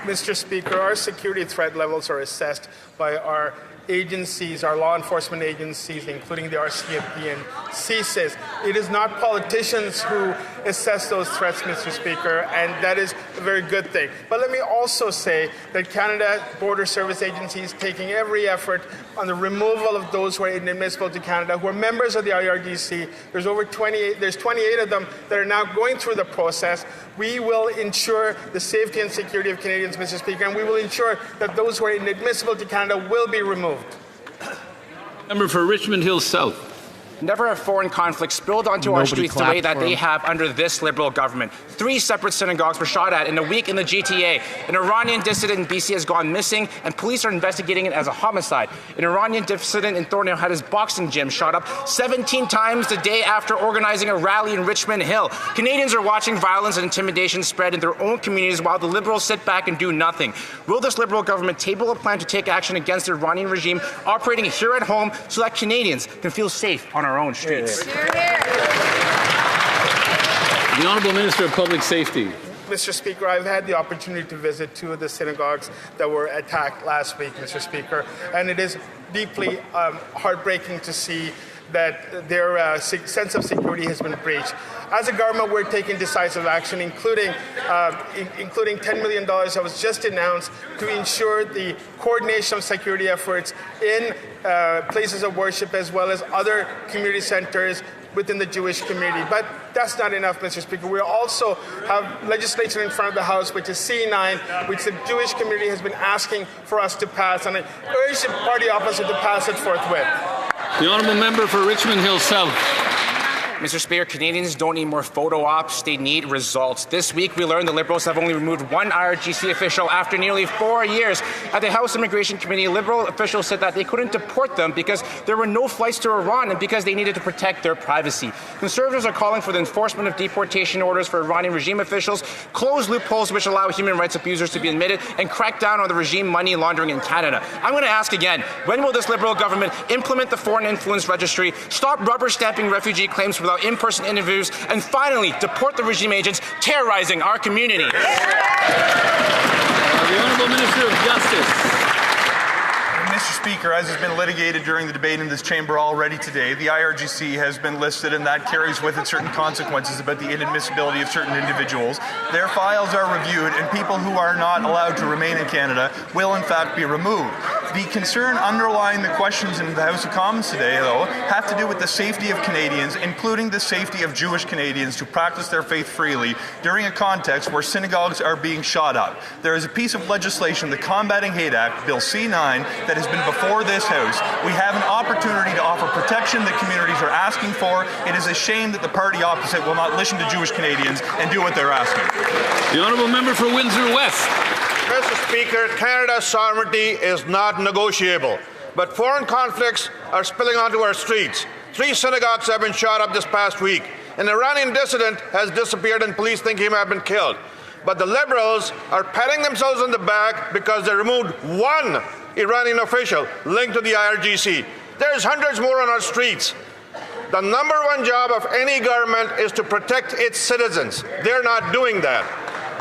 Mr. Speaker, our security threat levels are assessed by our agencies, our law enforcement agencies, including the RCMP and CSIS. It is not politicians who assess those threats, Mr. Speaker, and that is a very good thing. But let me also say that Canada Border Service Agency is taking every effort on the removal of those who are inadmissible to Canada, who are members of the IRGC. There's 28 of them that are now going through the process. We will ensure the safety and security of Canadians, Mr. Speaker, and we will ensure that those who are inadmissible to Canada will be removed. Member for Richmond Hill South. Never have foreign conflicts spilled onto our streets the way that they have under this Liberal government. 3 separate synagogues were shot at in a week in the GTA. An Iranian dissident in BC has gone missing, and police are investigating it as a homicide. An Iranian dissident in Thornhill had his boxing gym shot up 17 times the day after organizing a rally in Richmond Hill. Canadians are watching violence and intimidation spread in their own communities while the Liberals sit back and do nothing. Will this Liberal government table a plan to take action against the Iranian regime operating here at home so that Canadians can feel safe on our own streets? Hear, hear. The Honourable Minister of Public Safety. Mr. Speaker, I've had the opportunity to visit 2 of the synagogues that were attacked last week, Mr. Speaker, and it is deeply heartbreaking to see that their sense of security has been breached. As a government, we're taking decisive action, including $10 million that was just announced to ensure the coordination of security efforts in places of worship as well as other community centers within the Jewish community. But that's not enough, Mr. Speaker. We also have legislation in front of the House, which is C9, which the Jewish community has been asking for us to pass, and I urge the party opposite to pass it forthwith. The Honourable Member for Richmond Hill South. Mr. Speaker, Canadians don't need more photo ops, they need results. This week we learned the Liberals have only removed 1 IRGC official after nearly 4 years. At the House Immigration Committee, Liberal officials said that they couldn't deport them because there were no flights to Iran and because they needed to protect their privacy. Conservatives are calling for the enforcement of deportation orders for Iranian regime officials, close loopholes which allow human rights abusers to be admitted, and crack down on the regime money laundering in Canada. I'm going to ask again, when will this Liberal government implement the Foreign Influence Registry, stop rubber stamping refugee claims without in-person interviews, and finally deport the regime agents terrorizing our community? The Honourable Minister of Justice. Mr. Speaker, as has been litigated during the debate in this chamber already today, the IRGC has been listed, and that carries with it certain consequences about the inadmissibility of certain individuals. Their files are reviewed, and people who are not allowed to remain in Canada will in fact be removed. The concern underlying the questions in the House of Commons today, though, have to do with the safety of Canadians, including the safety of Jewish Canadians to practice their faith freely during a context where synagogues are being shot up. There is a piece of legislation, the Combating Hate Act, Bill C9, that has been before this House. We have an opportunity to offer protection that communities are asking for. It is a shame that the party opposite will not listen to Jewish Canadians and do what they're asking. The Honourable Member for Windsor West. Mr. Speaker, Canada's sovereignty is not negotiable, but foreign conflicts are spilling onto our streets. 3 synagogues have been shot up this past week. An Iranian dissident has disappeared and police think he may have been killed. But the Liberals are patting themselves on the back because they removed 1 Iranian official linked to the IRGC. There's hundreds more on our streets. The number 1 job of any government is to protect its citizens. They're not doing that.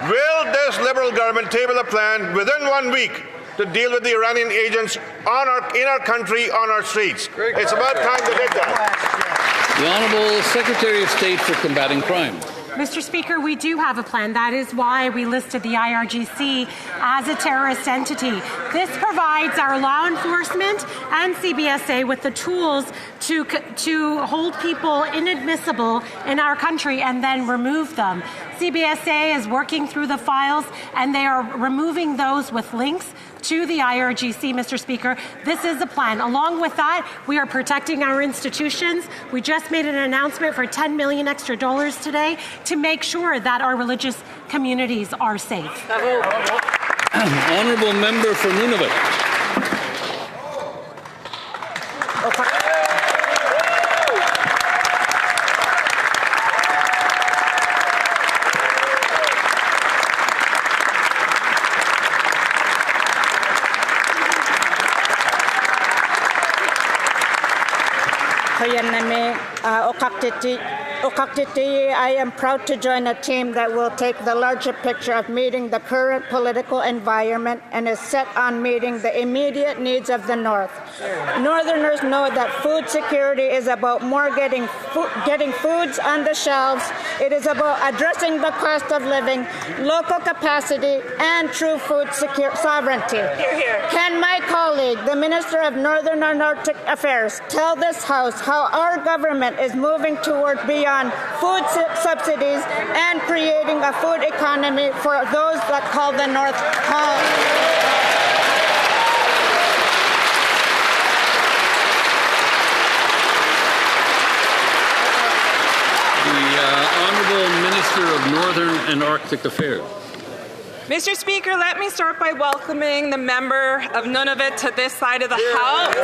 Will this Liberal government table a plan within 1 week to deal with the Iranian agents in our country, on our streets? It's about time they did that. The Honourable Secretary of State for Combating Crime. Mr. Speaker, we do have a plan. That is why we listed the IRGC as a terrorist entity. This provides our law enforcement and CBSA with the tools to hold people inadmissible in our country and then remove them. CBSA is working through the files, and they are removing those with links to the IRGC, Mr. Speaker. This is the plan. Along with that, we are protecting our institutions. We just made an announcement for $10 million extra today to make sure that our religious communities are safe. Honourable Member for Nunavut. I am proud to join a team that will take the larger picture of meeting the current political environment and is set on meeting the immediate needs of the North. Northerners know that food security is about more getting foods on the shelves. It is about addressing the cost of living, local capacity, and true food sovereignty. Can my colleague, the Minister of Northern and Arctic Affairs, tell this House how our government is moving toward beyond food subsidies and creating a food economy for those that call the North home? Honourable Minister of Northern and Arctic Affairs. Mr. Speaker, let me start by welcoming the member of Nunavut to this side of the House.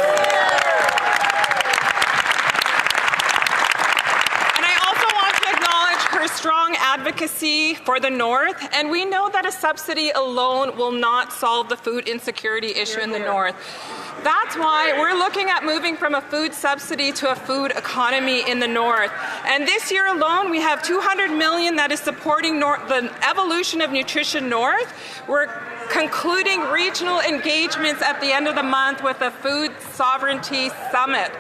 And I also want to acknowledge her strong advocacy for the North. And we know that a subsidy alone will not solve the food insecurity issue in the North. That's why we're looking at moving from a food subsidy to a food economy in the North. And this year alone, we have $200 million that is supporting the evolution of Nutrition North. We're concluding regional engagements at the end of the month with a Food Sovereignty Summit.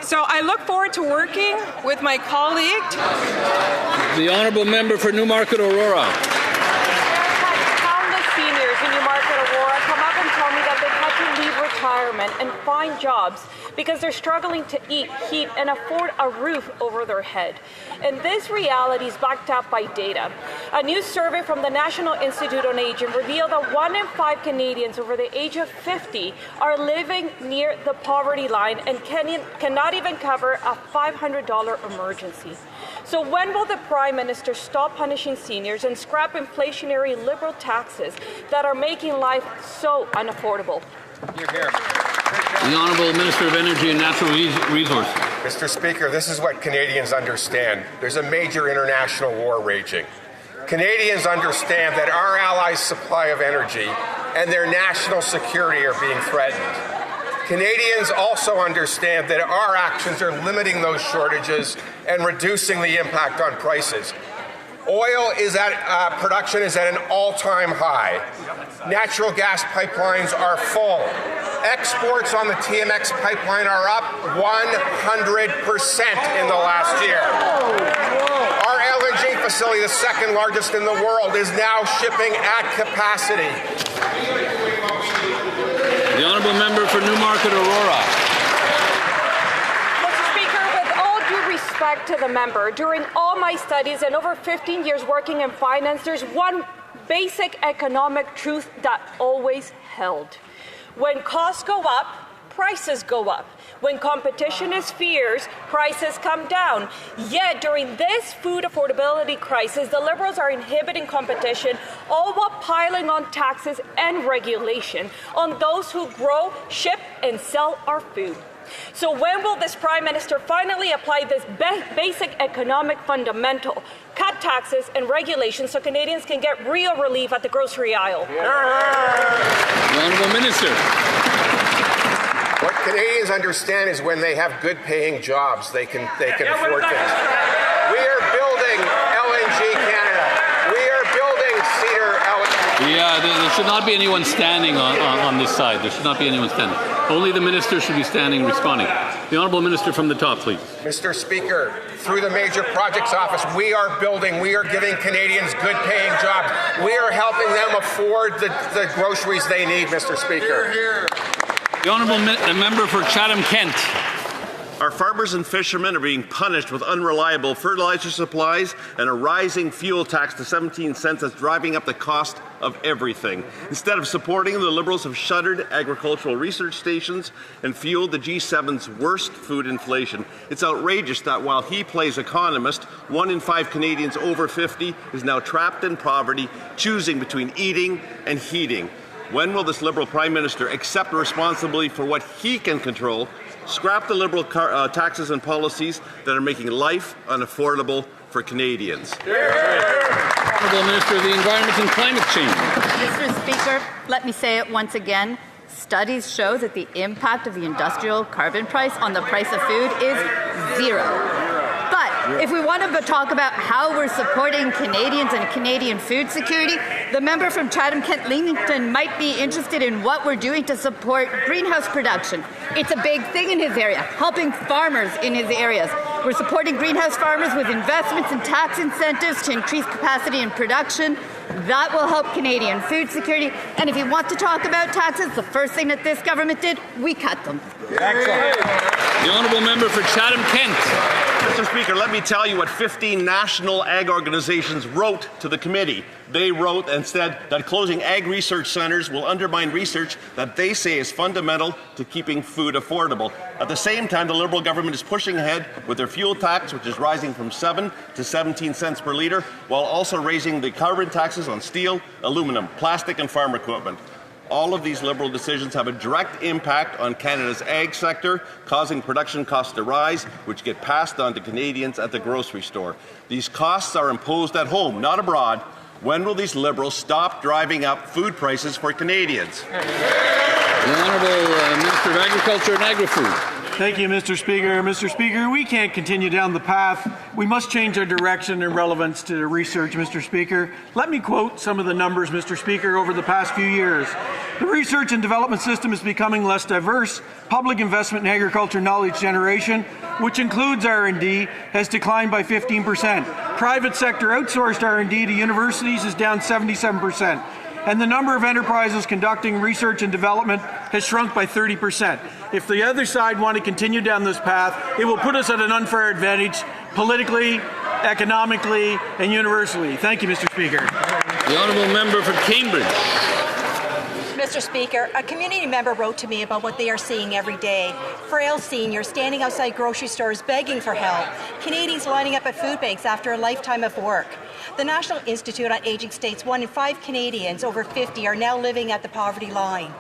So I look forward to working with my colleague. The Honourable Member for Newmarket Aurora. Countless seniors in Newmarket Aurora come up and tell me that they've had to leave retirement and find jobs because they're struggling to eat, heat, and afford a roof over their head. And this reality is backed up by data. A new survey from the National Institute on Aging revealed that 1 in 5 Canadians over the age of 50 are living near the poverty line and cannot even cover a $500 emergency. So when will the Prime Minister stop punishing seniors and scrap inflationary Liberal taxes that are making life so unaffordable? The Honourable Minister of Energy and Natural Resources. Mr. Speaker, this is what Canadians understand. There's a major international war raging. Canadians understand that our allies' supply of energy and their national security are being threatened. Canadians also understand that our actions are limiting those shortages and reducing the impact on prices. Oil production is at an all-time high. Natural gas pipelines are full. Exports on the TMX pipeline are up 100% in the last year. Our LNG facility, the second largest in the world, is now shipping at capacity. The Honourable Member for Newmarket Aurora. Respect to the member, during all my studies and over 15 years working in finance, there's one basic economic truth that always held. When costs go up, prices go up. When competition is fierce, prices come down. Yet during this food affordability crisis, the Liberals are inhibiting competition, all while piling on taxes and regulation on those who grow, ship, and sell our food. So when will this Prime Minister finally apply this basic economic fundamental, cut taxes and regulations so Canadians can get real relief at the grocery aisle? The Honourable Minister. What Canadians understand is when they have good-paying jobs, they can afford things. We are building LNG Canada. We are building Cedar LNG. Yeah, there should not be anyone standing on this side. There should not be anyone standing. Only the Minister should be standing responding. The Honourable Minister from the top, please. Mr. Speaker, through the Major Projects Office, we are giving Canadians good-paying jobs. We are helping them afford the groceries they need, Mr. Speaker. The Honourable Member for Chatham-Kent. Our farmers and fishermen are being punished with unreliable fertilizer supplies and a rising fuel tax to 17 cents that's driving up the cost of everything. Instead of supporting them, the Liberals have shuttered agricultural research stations and fueled the G7's worst food inflation. It's outrageous that while he plays economist, 1 in 5 Canadians over 50 is now trapped in poverty, choosing between eating and heating. When will this Liberal Prime Minister accept responsibility for what he can control, scrap the Liberal taxes and policies that are making life unaffordable for Canadians? Honourable Minister of the Environment and Climate Change. Mr. Speaker, let me say it once again. studies show that the impact of the industrial carbon price on the price of food is zero. But if we want to talk about how we're supporting Canadians and Canadian food security, the member from Chatham-Kent-Leamington might be interested in what we're doing to support greenhouse production. It's a big thing in his area, helping farmers in his areas. We're supporting greenhouse farmers with investments and tax incentives to increase capacity and production. That will help Canadian food security. And if you want to talk about taxes, the first thing that this government did, we cut them. Excellent. The honourable member for Chatham-Kent. Mr. Speaker, let me tell you what 15 national ag organizations wrote to the committee. They wrote and said that closing ag research centres will undermine research that they say is fundamental to keeping food affordable. At the same time, the Liberal government is pushing ahead with their fuel tax, which is rising from 7 to 17 cents per litre, while also raising the carbon taxes on steel, aluminum, plastic and farm equipment. All of these Liberal decisions have a direct impact on Canada's ag sector, causing production costs to rise, which get passed on to Canadians at the grocery store. These costs are imposed at home, not abroad. When will these Liberals stop driving up food prices for Canadians? The Honourable Minister of Agriculture and Agri-Food. Thank you, Mr. Speaker. Mr. Speaker, we can't continue down the path. We must change our direction and relevance to research, Mr. Speaker. Let me quote some of the numbers, Mr. Speaker, over the past few years. The research and development system is becoming less diverse. Public investment in agriculture knowledge generation, which includes R&D, has declined by 15%. Private sector outsourced R&D to universities is down 77%. And the number of enterprises conducting research and development has shrunk by 30%. If the other side want to continue down this path, it will put us at an unfair advantage politically, economically, and universally. Thank you, Mr. Speaker. The honourable member for Cambridge. Mr. Speaker, a community member wrote to me about what they are seeing every day. Frail seniors standing outside grocery stores begging for help. Canadians lining up at food banks after a lifetime of work. The National Institute on Aging states 1 in 5 Canadians over 50 are now living at the poverty line.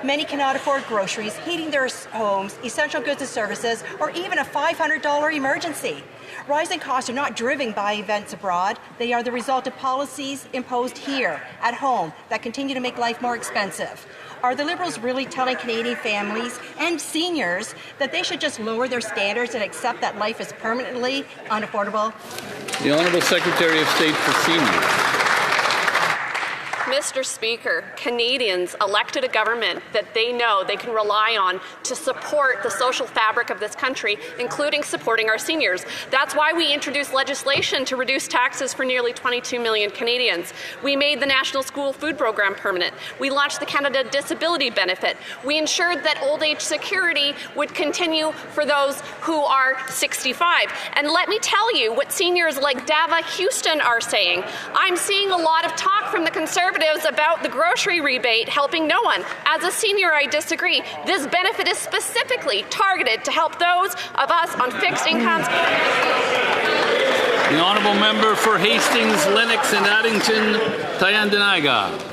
Many cannot afford groceries, heating their homes, essential goods and services, or even a $500 emergency. Rising costs are not driven by events abroad. They are the result of policies imposed here, at home, that continue to make life more expensive. Are the Liberals really telling Canadian families and seniors that they should just lower their standards and accept that life is permanently unaffordable? The Honourable Secretary of State for Seniors. Mr. Speaker, Canadians elected a government that they know they can rely on to support the social fabric of this country, including supporting our seniors. That's why we introduced legislation to reduce taxes for nearly 22 million Canadians. We made the National School Food Program permanent. We launched the Canada Disability Benefit. We ensured that old age security would continue for those who are 65. And let me tell you what seniors like Dava Houston are saying. I'm seeing a lot of talk from the Conservatives about the grocery rebate helping no one. As a senior, I disagree. This benefit is specifically targeted to help those of us on fixed incomes. The honourable member for Hastings, Lennox and Addington, Tyendinaga.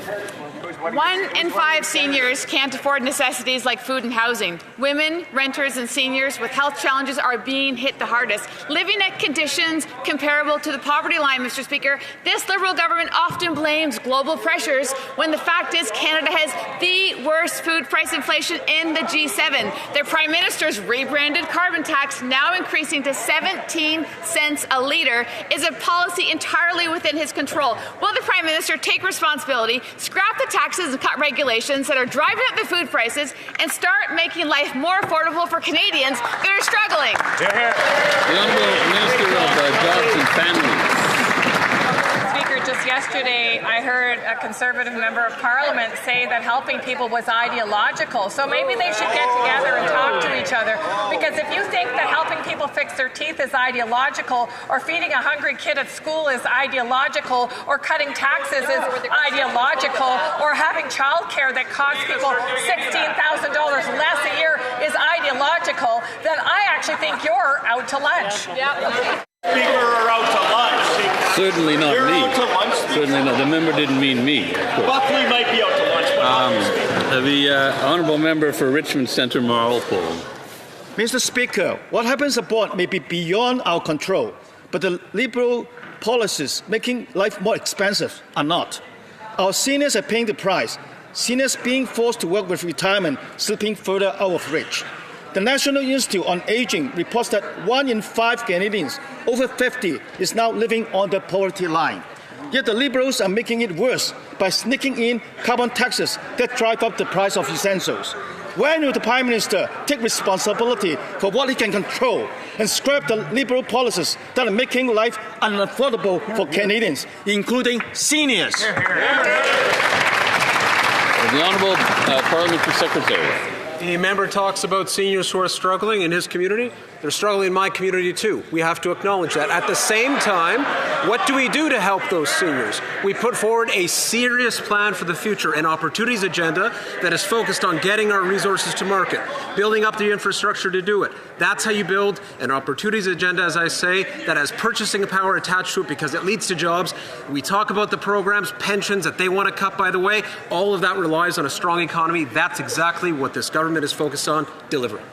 1 in 5 seniors can't afford necessities like food and housing. Women, renters and seniors with health challenges are being hit the hardest, living at conditions comparable to the poverty line, Mr. Speaker. This Liberal government often blames global pressures when the fact is Canada has the worst food price inflation in the G7. Their Prime Minister's rebranded carbon tax, now increasing to 17 cents a litre, is a policy entirely within his control. Will the Prime Minister take responsibility, scrap the tax and cut regulations that are driving up the food prices and start making life more affordable for Canadians that are struggling? The Honourable Minister of Jobs and Families. Speaker, just yesterday I heard a Conservative member of Parliament say that helping people was ideological. So maybe they should get together and talk to each other. Because if you think that helping people fix their teeth is ideological, or feeding a hungry kid at school is ideological, or cutting taxes is ideological, or having childcare that costs people $16,000 less a year is ideological, then I actually think you're out to lunch. Speaker are out to lunch. Certainly not You're me. out to lunch, Speaker. Certainly not. The member didn't mean me. Buckley might be out to lunch, but not the honourable member for Richmond Centre, Marlpole. Mr. Speaker, what happens abroad may be beyond our control, but the Liberal policies making life more expensive are not. Our seniors are paying the price. seniors being forced to work with retirement slipping further out of reach. The National Institute on Aging reports that 1 in 5 Canadians over 50 is now living on the poverty line. Yet the Liberals are making it worse by sneaking in carbon taxes that drive up the price of essentials. When will the Prime Minister take responsibility for what he can control and scrap the Liberal policies that are making life unaffordable for Canadians, including seniors? The Honourable Parliamentary Secretary. The member talks about seniors who are struggling in his community. They're struggling in my community too. We have to acknowledge that. At the same time, what do we do to help those seniors? We put forward a serious plan for the future, an opportunities agenda that is focused on getting our resources to market, building up the infrastructure to do it. That's how you build an opportunities agenda, as I say, that has purchasing power attached to it because it leads to jobs. We talk about the programs, pensions that they want to cut, by the way. All of that relies on a strong economy. That's exactly what this government is focused on delivering.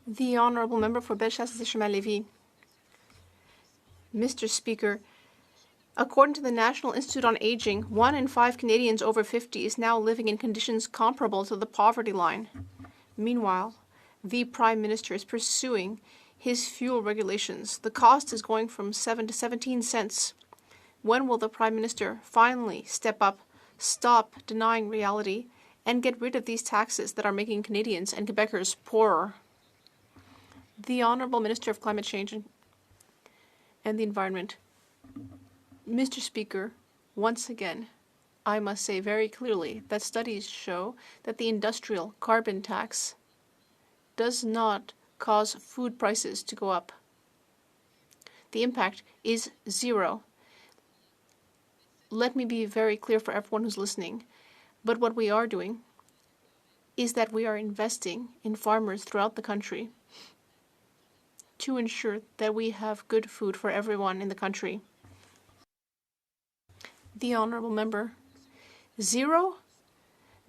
The Honourable Member for Bellechasse-Chemin-Lévis. Mr. Speaker, according to the National Institute on Aging, 1 in 5 Canadians over 50 is now living in conditions comparable to the poverty line. Meanwhile, the Prime Minister is pursuing his fuel regulations. The cost is going from 7 to 17 cents. When will the Prime Minister finally step up, stop denying reality, and get rid of these taxes that are making Canadians and Quebecers poorer? The Honourable Minister of Climate Change and the Environment. Mr. Speaker, once again, I must say very clearly that studies show that the industrial carbon tax does not cause food prices to go up. The impact is zero. Let me be very clear for everyone who's listening. But what we are doing is that we are investing in farmers throughout the country to ensure that we have good food for everyone in the country. The Honourable Member. Zero?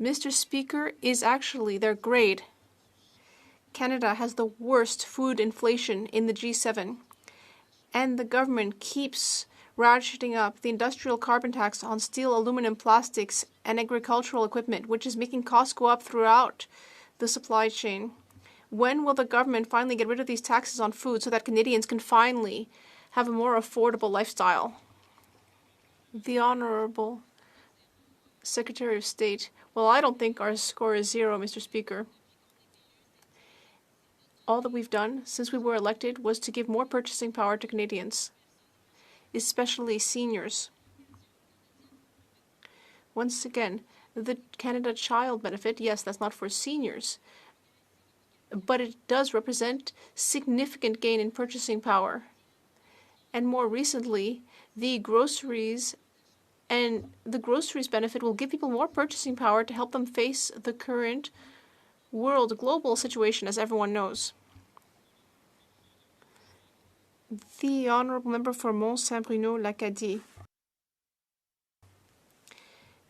Mr. Speaker, is actually their grade. Canada has the worst food inflation in the G7, and the government keeps ratcheting up the industrial carbon tax on steel, aluminum, plastics, and agricultural equipment, which is making costs go up throughout the supply chain. When will the government finally get rid of these taxes on food so that Canadians can finally have a more affordable lifestyle? The Honourable Secretary of State. Well, I don't think our score is zero, Mr. Speaker. All that we've done since we were elected was to give more purchasing power to Canadians, especially seniors. Once again, the Canada Child Benefit, yes, that's not for seniors, but it does represent significant gain in purchasing power. And more recently, the groceries benefit will give people more purchasing power to help them face the current global situation, as everyone knows. The Honourable Member for Mont-Saint-Bruno-L'Acadie.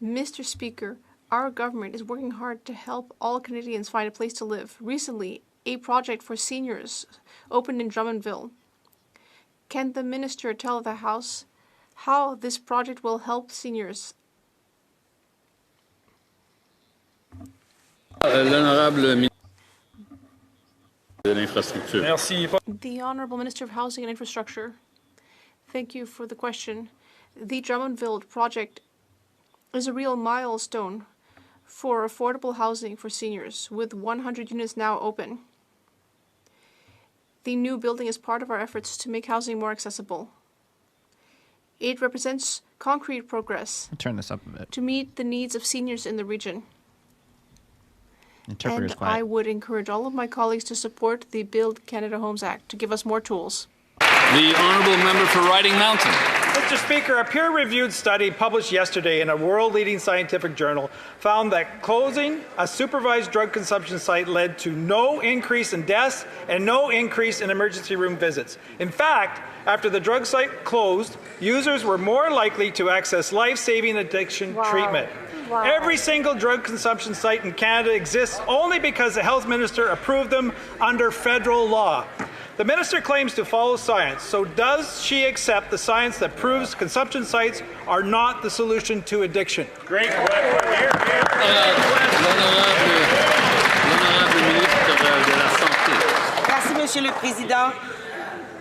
Mr. Speaker, our government is working hard to help all Canadians find a place to live. Recently, a project for seniors opened in Drummondville. Can the Minister tell the House how this project will help seniors? The Honourable Minister of Housing and Infrastructure. Thank you for the question. The Drummondville project is a real milestone for affordable housing for seniors, with 100 units now open. The new building is part of our efforts to make housing more accessible. It represents concrete progress Turn this up a bit. to meet the needs of seniors in the region. Interpreter's And quiet. I would encourage all of my colleagues to support the Build Canada Homes Act to give us more tools. The Honourable Member for Riding Mountain. Mr. Speaker, a peer-reviewed study published yesterday in a world-leading scientific journal found that closing a supervised drug consumption site led to no increase in deaths and no increase in emergency room visits. In fact, after the drug site closed, users were more likely to access life-saving addiction treatment. Every single drug consumption site in Canada exists only because the health minister approved them under federal law. The minister claims to follow science, so does she accept the science that proves consumption sites are not the solution to addiction? Great question. Merci, Monsieur le Président.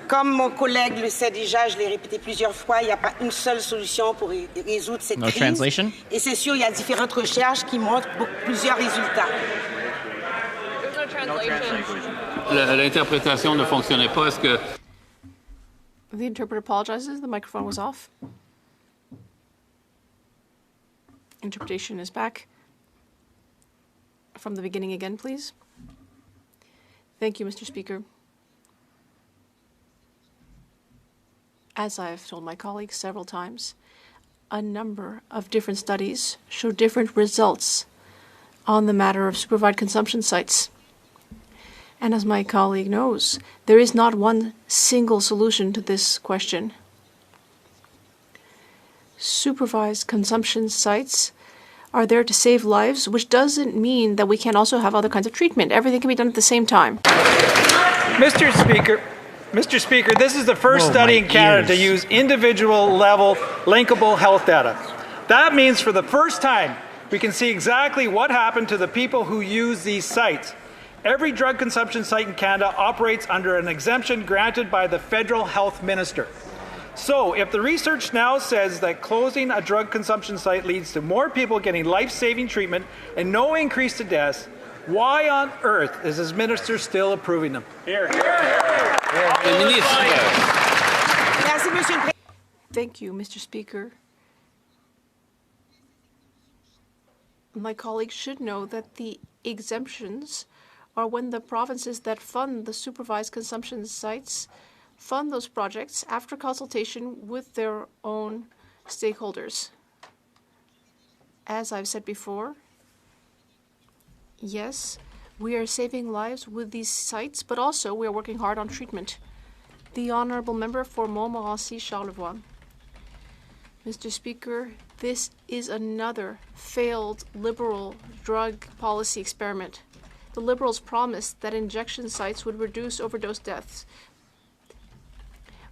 Comme mon collègue le sait déjà, je l'ai répété plusieurs fois, il n'y a pas une seule solution pour résoudre cette crise. Translation. Et c'est sûr, il y a différentes recherches qui montrent plusieurs résultats. L'interprétation ne fonctionnait pas. Est-ce que... The interpreter apologizes. The microphone was off. Interpretation is back. From the beginning again, please. Thank you, Mr. Speaker. As I've told my colleagues several times, a number of different studies show different results on the matter of supervised consumption sites. And as my colleague knows, there is not one single solution to this question. Supervised consumption sites are there to save lives, which doesn't mean that we can't also have other kinds of treatment. Everything can be done at the same time. Mr. Speaker, this is the first study in Canada to use individual-level linkable health data. That means for the first time, we can see exactly what happened to the people who use these sites. Every drug consumption site in Canada operates under an exemption granted by the federal health minister. So, if the research now says that closing a drug consumption site leads to more people getting life-saving treatment and no increase to deaths, why on earth is this minister still approving them? Here. Thank you, Mr. Speaker. My colleagues should know that the exemptions are when the provinces that fund the supervised consumption sites fund those projects after consultation with their own stakeholders. As I've said before, yes, we are saving lives with these sites, but also we are working hard on treatment. The Honourable Member for Montmorency Charlevoix. Mr. Speaker, this is another failed Liberal drug policy experiment. The Liberals promised that injection sites would reduce overdose deaths.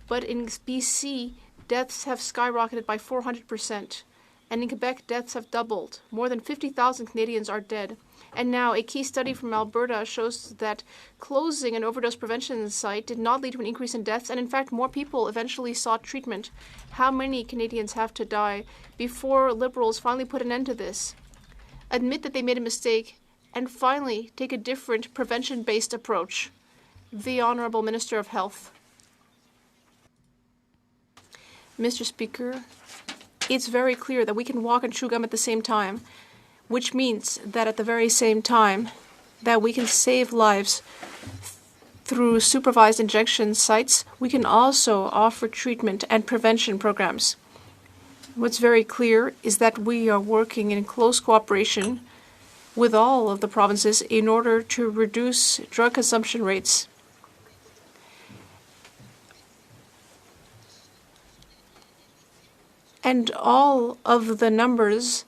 But in BC, deaths have skyrocketed by 400%. And in Quebec, deaths have doubled. More than 50,000 Canadians are dead. And now a key study from Alberta shows that closing an overdose prevention site did not lead to an increase in deaths, and in fact, more people eventually sought treatment. How many Canadians have to die before Liberals finally put an end to this? Admit that they made a mistake, and finally take a different prevention-based approach. The Honourable Minister of Health. Mr. Speaker, it's very clear that we can walk and chew gum at the same time, which means that at the very same time that we can save lives through supervised injection sites, we can also offer treatment and prevention programs. What's very clear is that we are working in close cooperation with all of the provinces in order to reduce drug consumption rates. And all of the numbers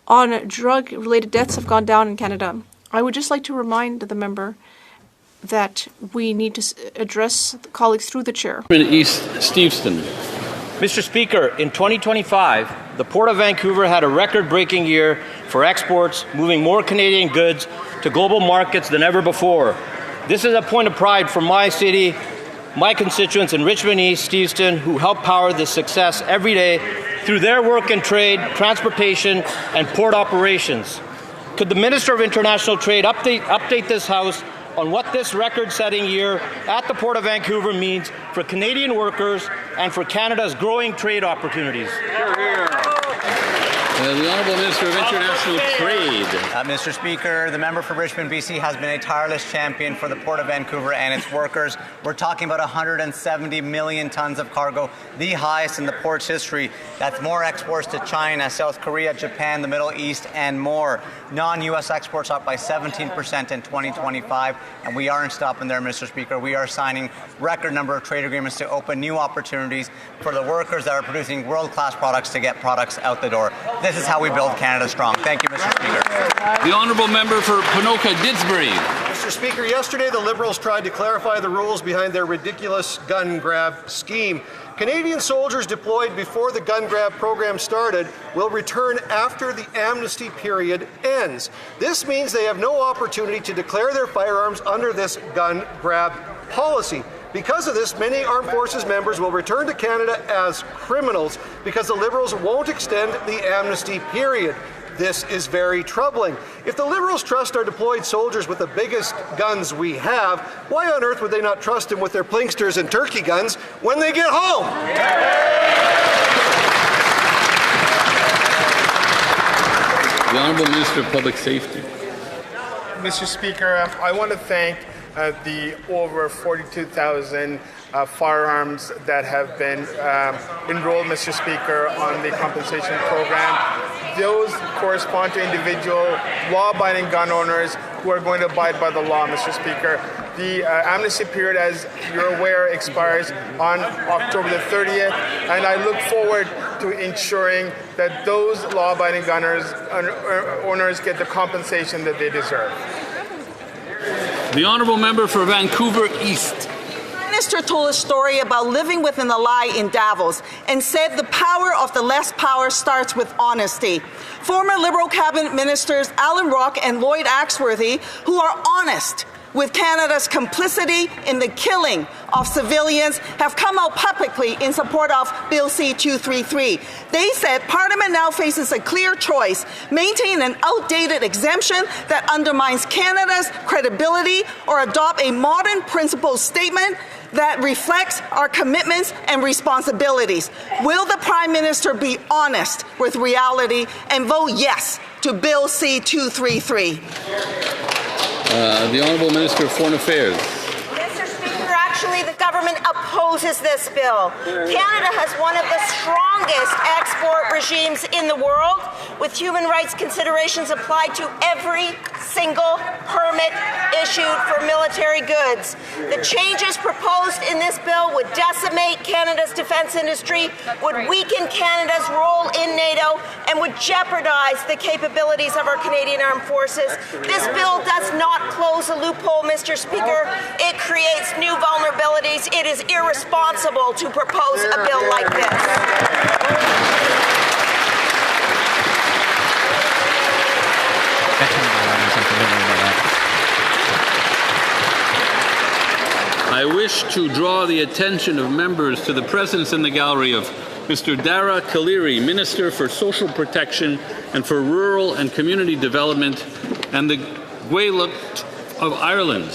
on drug-related deaths have gone down in Canada. I would just like to remind the member that we need to address the colleagues through the chair. East Steveston. Mr. Speaker, in 2025, the Port of Vancouver had a record-breaking year for exports, moving more Canadian goods to global markets than ever before. This is a point of pride for my city, my constituents in Richmond East, Steveston, who help power this success every day through their work in trade, transportation, and port operations. Could the Minister of International Trade update this House on what this record-setting year at the Port of Vancouver means for Canadian workers and for Canada's growing trade opportunities? The Honourable Minister of International Trade. Mr. Speaker, the member for Richmond, BC has been a tireless champion for the Port of Vancouver and its workers. We're talking about 170 million tons of cargo, the highest in the port's history. That's more exports to China, South Korea, Japan, the Middle East, and more. Non-U.S. exports up by 17% in 2025, and we aren't stopping there, Mr. Speaker. We are signing record number of trade agreements to open new opportunities for the workers that are producing world-class products to get products out the door. This is how we build Canada strong. Thank you, Mr. Speaker. The Honourable Member for Ponoka-Didsbury. Mr. Mr. Speaker, yesterday the Liberals tried to clarify the rules behind their ridiculous gun grab scheme. Canadian soldiers deployed before the gun grab program started will return after the amnesty period ends. This means they have no opportunity to declare their firearms under this gun grab policy. Because of this, many armed forces members will return to Canada as criminals because the Liberals won't extend the amnesty period. This is very troubling. If the Liberals trust our deployed soldiers with the biggest guns we have, why on earth would they not trust them with their plinksters and turkey guns when they get home? The Honourable Minister of Public Safety. Mr. Speaker, I want to thank the over 42,000 firearms that have been enrolled, Mr. Speaker, on the compensation program. Those correspond to individual law-abiding gun owners who are going to abide by the law, Mr. Speaker. The amnesty period, as you're aware, expires on October the 30th, and I look forward to ensuring that those law-abiding gun owners get the compensation that they deserve. The Honourable Member for Vancouver East. The minister told a story about living within a lie in Davos and said the power of the less power starts with honesty. Former Liberal cabinet ministers Alan Rock and Lloyd Axworthy, who are honest with Canada's complicity in the killing of civilians, have come out publicly in support of Bill C-233. They said Parliament now faces a clear choice: maintain an outdated exemption that undermines Canada's credibility, or adopt a modern principles statement that reflects our commitments and responsibilities. Will the Prime Minister be honest with reality and vote yes to Bill C-233? The Honourable Minister of Foreign Affairs. Mr. Speaker, actually the government opposes this bill. Canada has one of the strongest export regimes in the world, with human rights considerations applied to every single permit issued for military goods. The changes proposed in this bill would decimate Canada's defence industry, would weaken Canada's role in NATO, and would jeopardize the capabilities of our Canadian Armed Forces. This bill does not close a loophole, Mr. Speaker. It creates new vulnerabilities. It is irresponsible to propose a bill like this. I wish to draw the attention of members to the presence in the gallery of Mr. Dara Kaliri, Minister for Social Protection and for Rural and Community Development, and the Gaeltacht of Ireland.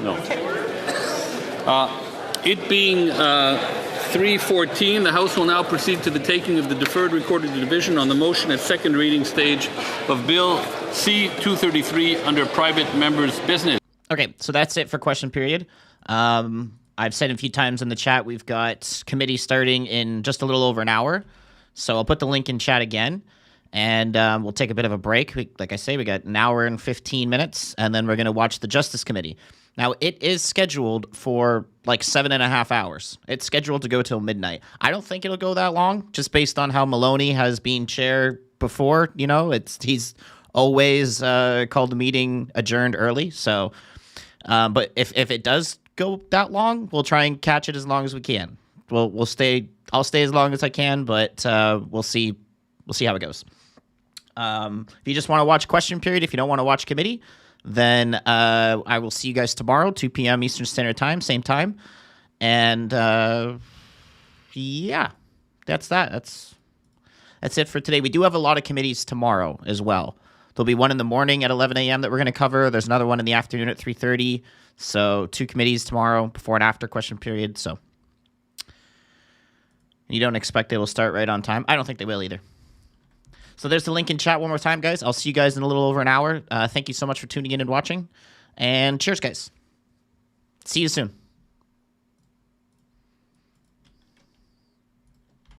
No. It being 3:14, the House will now proceed to the taking of the deferred recorded division on the motion at second reading stage of Bill C-233 under private members' business. Okay, so that's it for question period. I've said a few times in the chat, we've got committee starting in just a little over an hour. So I'll put the link in chat again, and we'll take a bit of a break. Like I say, we got an hour and 15 minutes, and then we're going to watch the Justice Committee. Now, it is scheduled for like 7.5 hours. It's scheduled to go till midnight. I don't think it'll go that long, just based on how Maloney has been chair before. You know, he's always called the meeting adjourned early. So, but if it does go that long, we'll try and catch it as long as we can. We'll stay. I'll stay as long as I can, but we'll see. We'll see how it goes. If you just want to watch question period, if you don't want to watch committee, then I will see you guys tomorrow, 2 p.m. Eastern Standard Time, same time. And yeah, that's that. That's it for today. We do have a lot of committees tomorrow as well. There'll be one in the morning at 11 a.m. that we're going to cover. There's another one in the afternoon at 3:30. So 2 committees tomorrow, before and after question period. So you don't expect they will start right on time? I don't think they will either. So there's the link in chat one more time, guys. I'll see you guys in a little over an hour. Thank you so much for tuning in and watching. And cheers, guys. See you soon.